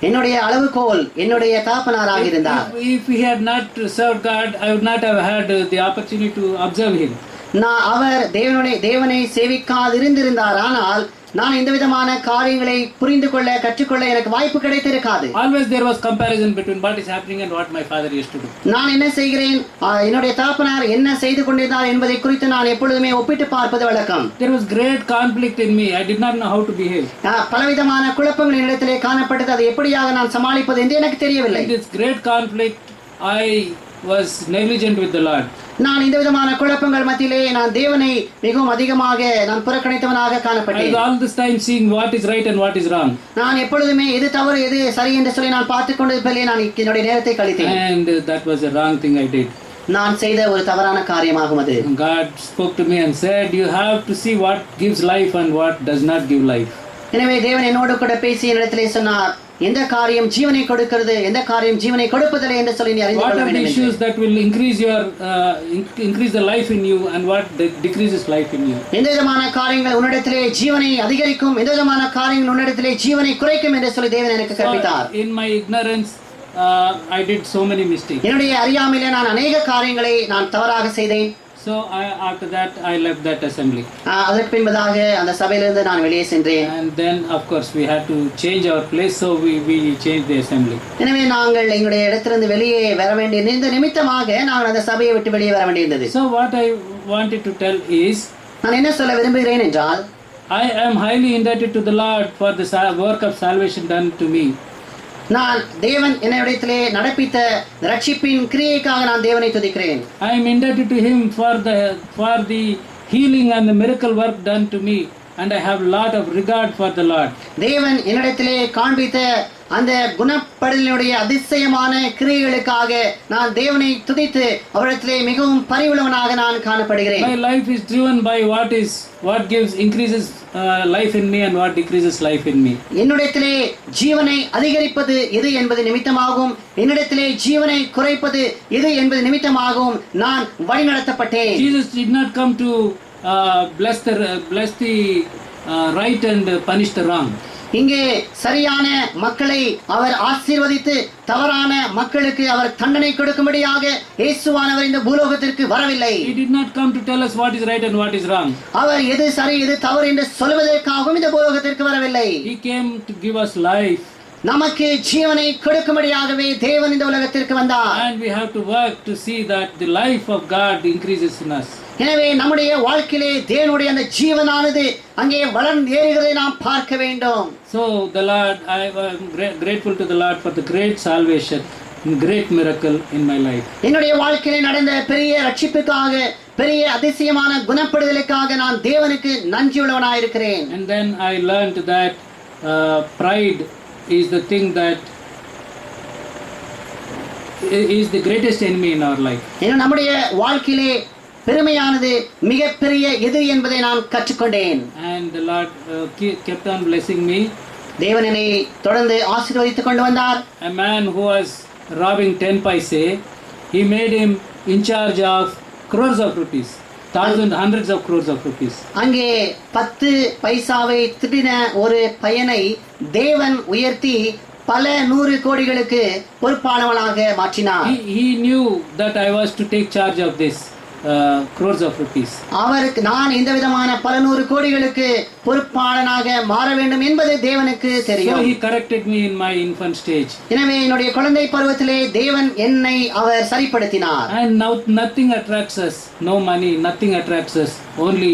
என்னுடைய அளவுகோல் என்னுடைய தகப்பனாராக இருந்தார். If he had not served God, I would not have had the opportunity to observe him. அவர் தேவனை சேவிக்காதிருந்திருந்தார், ஆனால் நான் இந்த விதமான காரியங்களை புரிந்து கொள்ள கற்றுக்கொள்ள எனக்கு வாய்ப்பு கிடைத்திருக்காது. Always there was comparison between what is happening and what my father used to do. நான் என்ன செய்கிறேன், என்னுடைய தகப்பனார் என்ன செய்து கொண்டிருந்தார் என்பதை குறித்து நான் எப்பொழுதுமே ஒப்பிட்டு பார்ப்பது வழக்கம். There was great conflict in me. I did not know how to behave. பலவிதமான குழப்பங்கள் என்னிடத்திலே காணப்பட்டது. அதை எப்படியாக நான் சமாளிப்பது என்று எனக்கு தெரியவில்லை. In this great conflict, I was negligent with the Lord. நான் இந்த விதமான குழப்பங்கள் மத்தியிலே நான் தேவனை மிகவும் அதிகமாக நான் புறக்கணித்தவனாக காணப்பட்டேன். All this time seeing what is right and what is wrong. நான் எப்பொழுதுமே எது தவறு எது சரி என்று சொல்லி நான் பார்த்துக் கொண்டிருப்பதிலே நான் என்னுடைய நேரத்தை கழித்தேன். And that was a wrong thing I did. நான் செய்த ஒரு தவறான காரியமாகும் அது. God spoke to me and said, you have to see what gives life and what does not give life. எனவே தேவன் என்னோடு கூட பேசி என்னிடத்திலே சொன்னார், எந்த காரியம் ஜீவனை கொடுக்கிறது, எந்த காரியம் ஜீவனை கொடுப்பதில்லை என்று சொல்லி நீ அறிந்து கொள்ள வேண்டும். What are the issues that will increase the life in you and what decreases life in you? எந்த விதமான காரியங்கள் உன்னிடத்திலே ஜீவனை அதிகரிக்கும், எந்த விதமான காரியங்கள் உன்னிடத்திலே ஜீவனை குறைக்கும் என்று சொல்லி தேவன் எனக்கு கற்பித்தார். In my ignorance I did so many mistakes. என்னுடைய அறியாமையிலே நான் அநேக காரியங்களை நான் தவறாக செய்தேன். So after that I left that assembly. அதற்கு பின்பதாக அந்த சபையிலிருந்து நான் வெளியே சென்றேன். And then of course we had to change our place, so we changed the assembly. எனவே நாங்கள் எங்களுடைய இடத்திலிருந்து வெளியே வர வேண்டிய இந்த நிமித்தமாக நாங்கள் அந்த சபையை விட்டு வெளியே வர வேண்டியிருந்தது. So what wanted to tell is, நான் என்ன சொல்ல விரும்புகிறேன் என்றால், I am highly indebted to the Lord for the work of salvation done to me. நான் தேவன் என்னிடத்திலே நடப்பித்த ரட்சிப்பின் கிரியைக்காக நான் தேவனை துதிக்கிறேன். I am indebted to Him for the healing and the miracle work done to me, and I have lot of regard for the Lord. தேவன் என்னிடத்திலே காண்பித்த அந்த குணப்படுதலினுடைய அதிசயமான கிரியைகளுக்காக நான் தேவனை துதித்து அவரிடத்திலே மிகவும் பரிவுள்ளவனாக நான் காணப்படுகிறேன். My life is driven by what increases life in me and what decreases life in me. என்னிடத்திலே ஜீவனை அதிகரிப்பது எது என்பது நிமித்தமாகவும் என்னிடத்திலே ஜீவனை குறைப்பது எது என்பது நிமித்தமாகவும் நான் வழிநடத்தப்பட்டேன். Jesus did not come to bless the right and punish the wrong. இங்கே சரியான மக்களை அவர் ஆசீர்வதித்து தவறான மக்களுக்கு அவர் தண்டனை கொடுக்கும்படியாக இயேசுவானவர் இந்த பூலோகத்திற்கு வரவில்லை. He did not come to tell us what is right and what is wrong. அவர் எது சரி எது தவறு என்று சொல்வதற்காகவும் இந்த பூலோகத்திற்கு வரவில்லை. He came to give us life. நமக்கு ஜீவனை கொடுக்கும்படியாகவே தேவன் இந்த உலகத்திற்கு வந்தார். And we have to work to see that the life of God increases in us. எனவே நம்முடைய வாழ்க்கையிலே தேவனுடைய அந்த ஜீவனானது அங்கே வளர்ந்து ஏறுகிறதை நாம் பார்க்க வேண்டும். So the Lord, I am grateful to the Lord for the great salvation, great miracle in my life. என்னுடைய வாழ்க்கையிலே நடந்த பெரிய ரட்சிப்புக்காக பெரிய அதிசயமான குணப்படுதலுக்காக நான் தேவனுக்கு நன்றியுள்ளவனாய் இருக்கிறேன். And then I learned that pride is the thing that is the greatest enemy in our life. நம்முடைய வாழ்க்கையிலே பெருமையானது மிகப்பெரிய எது என்பதை நான் கற்றுக்கொண்டேன். And the Lord kept on blessing me. தேவன் என்னை தொடர்ந்து ஆசீர்வதித்துக் கொண்டு வந்தார். A man who was robbing 10 paise, he made him in charge of crores of rupees, hundreds of crores of rupees. அங்கே 10 பைசாவை திருடின ஒரு பையனை தேவன் உயர்த்தி பல 100 கோடிகளுக்கு பொறுப்பானவனாக மாற்றினார். He knew that I was to take charge of this crores of rupees. அவருக்கு நான் இந்த விதமான பல 100 கோடிகளுக்கு பொறுப்பாளனாக மாற வேண்டும் என்பது தேவனுக்கு தெரியும். So he corrected me in my infant stage. எனவே என்னுடைய குழந்தை பருவத்திலே தேவன் என்னை அவர் சரிப்படுத்தினார். And now nothing attracts us, no money, nothing attracts us. Only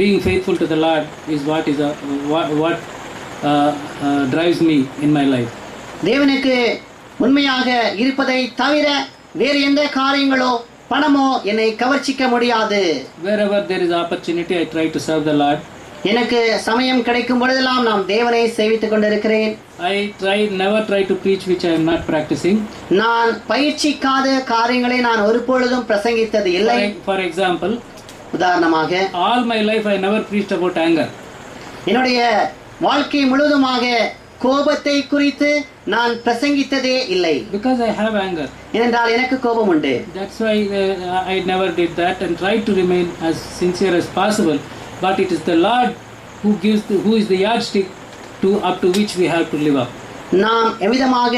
being faithful to the Lord is what drives me in my life. தேவனுக்கு உண்மையாக இருப்பதை தவிர வேறு எந்த காரியங்களோ பணமோ என்னை கவர்ச்சிக்க முடியாது. Wherever there is opportunity, I try to serve the Lord. எனக்கு சமயம் கிடைக்கும் பொழுதெல்லாம் நான் தேவனை சேவித்துக் கொண்டிருக்கிறேன். I never try to preach which I am not practicing. நான் பயிற்சிக்காத காரியங்களை நான் ஒருபொழுதும் பிரசங்கித்தது இல்லை. For example, உதாரணமாக, all my life I never preached about anger. என்னுடைய வாழ்க்கை முழுவதுமாக கோபத்தை குறித்து நான் பிரசங்கித்ததே இல்லை. Because I have anger. ஏனென்றால் எனக்கு கோபம் உண்டு. That's why I never did that and tried to remain as sincere as possible. But it is the Lord who is the yardstick up to which we have to live up. நாம் எவ்விதமாக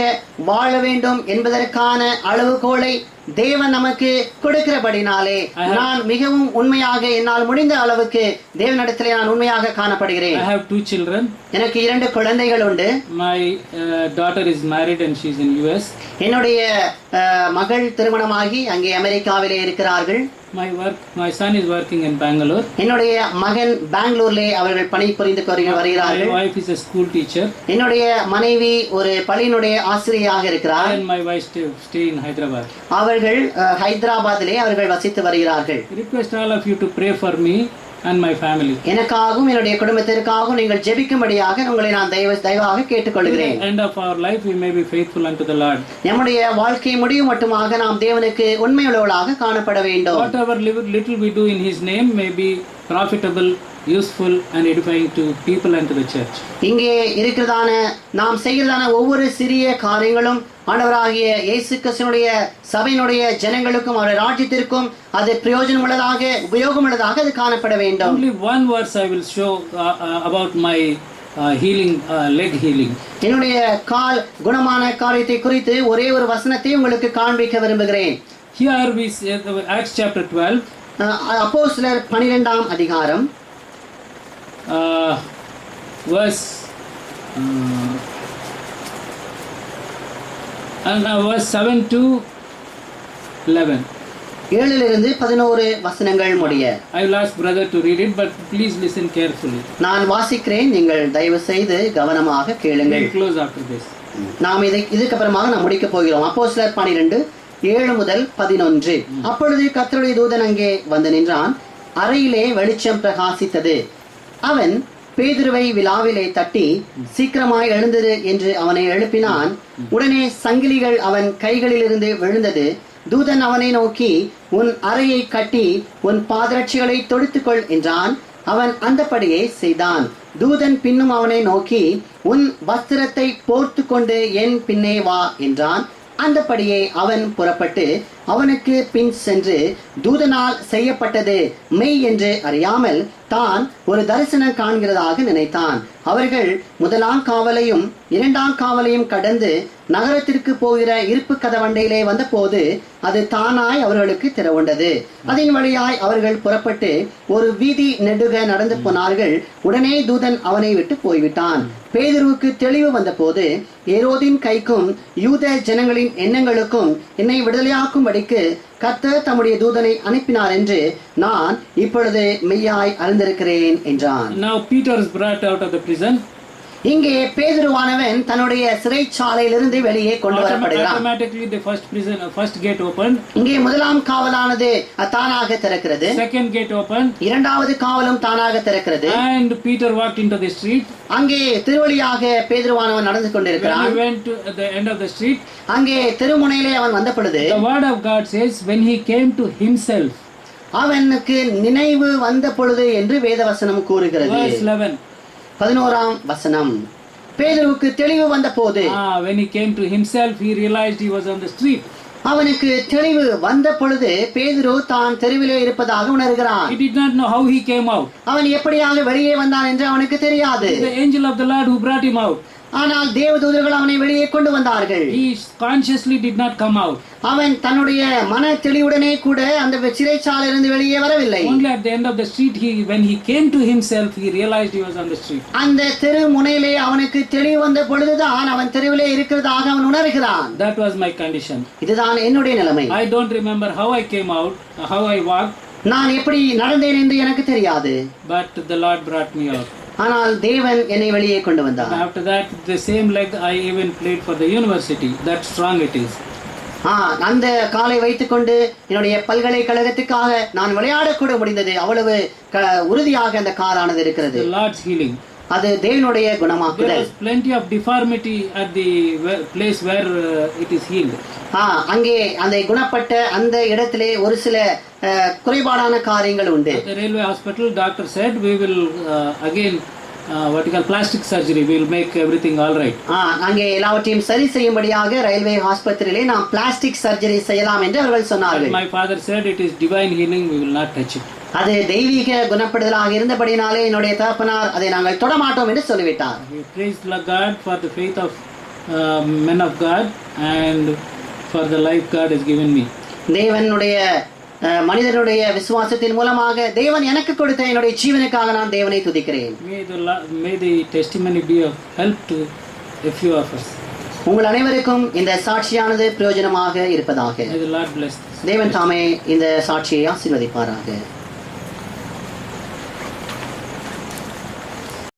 வாழ வேண்டும் என்பதற்கான அளவுகோலை தேவன் நமக்கு கொடுக்கிறபடினாலே நான் மிகவும் உண்மையாக என்னால் முடிந்த அளவுக்கு தேவனிடத்திலே நான் உண்மையாக காணப்படுகிறேன். I have 2 children. எனக்கு 2 குழந்தைகள் உண்டு. My daughter is married and she is in US. என்னுடைய மகள் திருமணமாகி அங்கே அமெரிக்காவிலே இருக்கிறார்கள். My son is working in Bangalore. என்னுடைய மகன் பெங்களூரிலே அவர்கள் பணிபுரிந்து வருகிறார்கள். My wife is a school teacher. என்னுடைய மனைவி ஒரு பள்ளியினுடைய ஆசிரியையாக இருக்கிறார். And my wife stay in Hyderabad. அவர்கள் ஹைதராபாத்திலே அவர்கள் வசித்து வருகிறார்கள். Request all of you to pray for me and my family. எனக்காகவும் என்னுடைய குடும்பத்திற்காகவும் நீங்கள் ஜெபிக்கும்படியாக உங்களை நான் தயவாக கேட்டுக்கொள்கிறேன். At the end of our life we may be faithful unto the Lord. நம்முடைய வாழ்க்கை முடியும் மட்டுமாக நாம் தேவனுக்கு உண்மையுள்ளவர்களாக காணப்பட வேண்டும். Whatever little we do in his name may be profitable, useful and edifying to people and to the church. இங்கே இருக்கிறதான நாம் செய்கிறதான ஒவ்வொரு சிறிய காரியங்களும் ஆண்டவராகிய இயேசு கிறிஸ்துவினுடைய சபையினுடைய ஜனங்களுக்கும் அவருடைய ராஜ்யத்திற்கும் அது பிரயோஜனமுள்ளதாக உபயோகமுள்ளதாக அது காணப்பட வேண்டும். Only one verse I will show about my healing, leg healing. என்னுடைய கால் குணமான காரியத்தை குறித்து ஒரே ஒரு வசனத்தை உங்களுக்கு காண்பிக்க விரும்புகிறேன். Here we see Acts chapter 12. அப்போஸ்தலர் 12ஆம் அதிகாரம் verse 7 to 11. 7 11 வசனங்கள் முடிய. I will ask brother to read it, but please listen carefully. நான் வாசிக்கிறேன், நீங்கள் தயவு செய்து கவனமாக கேளுங்கள். We will close after this. நாம் இதுக்கு அப்புறமாக நாம் முடிக்க போகிறோம். அப்போஸ்தலர் 12 7 முதல் 11. அப்பொழுது கர்த்தருடைய தூதன் அங்கே வந்து நின்றான். அறையிலே வெளிச்சம் பிரகாசித்தது. அவன் பேதுருவை விலாவிலே தட்டி, சீக்கிரமாய் எழுந்திரு என்று அவனை எழுப்பினான். உடனே சங்கிலிகள் அவன் கைகளிலிருந்து விழுந்தது. தூதன் அவனை நோக்கி, உன் அறையை கட்டி உன் பாதரட்சிகளை தொடுத்துக்கொள் என்றான். அவன் அந்தபடியே செய்தான். தூதன் பின்னும் அவனை நோக்கி, உன் வஸ்திரத்தை போர்த்து கொண்டு என் பின்னே வா என்றான். அந்தபடியே அவன் புறப்பட்டு அவனுக்கு பின் சென்று தூதனால் செய்யப்பட்டது மெய் என்று அறியாமல் தான் ஒரு தரிசனம் காண்கிறதாக நினைத்தான். அவர்கள் 1ஆம் காவலையும் 2ஆம் காவலையும் கடந்து நகரத்திற்கு போகிற இருப்பு கதவண்டையிலே வந்த போது அது தானாய் அவர்களுக்கு திறவுண்டது. அதன் வழியாய் அவர்கள் புறப்பட்டு ஒரு வீதி நெடுக நடந்து போனார்கள். உடனே தூதன் அவனை விட்டு போய்விட்டான். பேதுருவுக்கு தெளிவு வந்த போது, ஏரோதின் கைக்கும் யூத ஜனங்களின் எண்ணங்களுக்கும் என்னை விடுதலையாக்கும்படிக்கு கர்த்தர் தம்முடைய தூதனை அனுப்பினார் என்று நான் இப்பொழுது மெய்யாய் அறிந்திருக்கிறேன் என்றான். Now Peter is brought out of the prison. இங்கே பேதுருவானவன் தன்னுடைய சிறைச்சாலையிலிருந்து வெளியே கொண்டு வரப்படுகிறான். Automatically the first gate opened. இங்கே 1ஆம் காவலானது தானாக திறக்கிறது. Second gate opened. 2வது காவலும் தானாக திறக்கிறது. And Peter walked into the street. அங்கே திருவழியாக பேதுருவானவன் நடந்து கொண்டிருக்கிறான். When he went to the end of the street, அங்கே திருமுனையிலே அவன் வந்த பொழுது, the word of God says, when he came to himself. அவனுக்கு நினைவு வந்த பொழுது என்று வேதவசனம் கூறுகிறது. Verse 11. 11ஆம் வசனம். பேதுருவுக்கு தெளிவு வந்த போது, when he came to himself, he realized he was on the street. அவனுக்கு தெளிவு வந்த பொழுது பேதுரு தான் தெருவிலே இருப்பதாக உணர்கிறான். He did not know how he came out. அவன் எப்படியாக வெளியே வந்தான் என்று அவனுக்கு தெரியாது. The angel of the Lord who brought him out. ஆனால் தேவதூதர்கள் அவனை வெளியே கொண்டு வந்தார்கள். He consciously did not come out. அவன் தன்னுடைய மன தெளிவுடனே கூட அந்த சிறைச்சாலையிலிருந்து வெளியே வரவில்லை. Only at the end of the street, when he came to himself, he realized he was on the street. அந்த தெரு முனையிலே அவனுக்கு தெளிவு வந்த பொழுதுதான் அவன் தெருவிலே இருக்கிறதாக அவன் உணர்கிறான். That was my condition. இதுதான் என்னுடைய நிலைமை. I don't remember how I came out, how I walked. நான் எப்படி நடந்தேன் என்று எனக்கு தெரியாது. But the Lord brought me out. ஆனால் தேவன் என்னை வெளியே கொண்டு வந்தார். After that, the same leg I even played for the university. That strong it is. அந்த காலை வைத்துக்கொண்டு என்னுடைய பல்கலைக்கழகத்துக்காக நான் விளையாடக்கூட முடிந்தது. அவ்வளவு உறுதியாக அந்த காலானது இருக்கிறது. The Lord's healing. அது தேவனுடைய குணமாக்குதல். There was plenty of deformity at the place where it is healed. அங்கே அந்த குணப்பட்ட அந்த இடத்திலே ஒரு சில குறைபாடான காரியங்கள் உண்டு. At the railway hospital, doctor said we will again what you call plastic surgery. We will make everything all right. அங்கே எல்லாவற்றையும் சரி செய்யும்படியாக ரயில்வே ஆஸ்பத்திரியிலே நாம் பிளாஸ்டிக் சர்ஜரி செய்யலாம் என்று அவர்கள் சொன்னார்கள். My father said it is divine healing. We will not touch it. அது தெய்வீக குணப்படுதலாக இருந்தபடினாலே என்னுடைய தகப்பனார் அதை நாங்கள் தொடமாட்டோம் என்று சொல்லிவிட்டார். We praise God for the faith of men of God and for the life God has given me. தேவனுடைய மனிதனுடைய விசுவாசத்தின் மூலமாக தேவன் எனக்கு கொடுத்த என்னுடைய ஜீவனுக்காக நான் தேவனை துதிக்கிறேன். May the testimony be of help to a few of us. உங்கள் அனைவருக்கும் இந்த சாட்சியானது பிரயோஜனமாக இருப்பதாக. May the Lord bless. தேவன் தாமே இந்த சாட்சியை ஆசீர்வதிப்பாராக.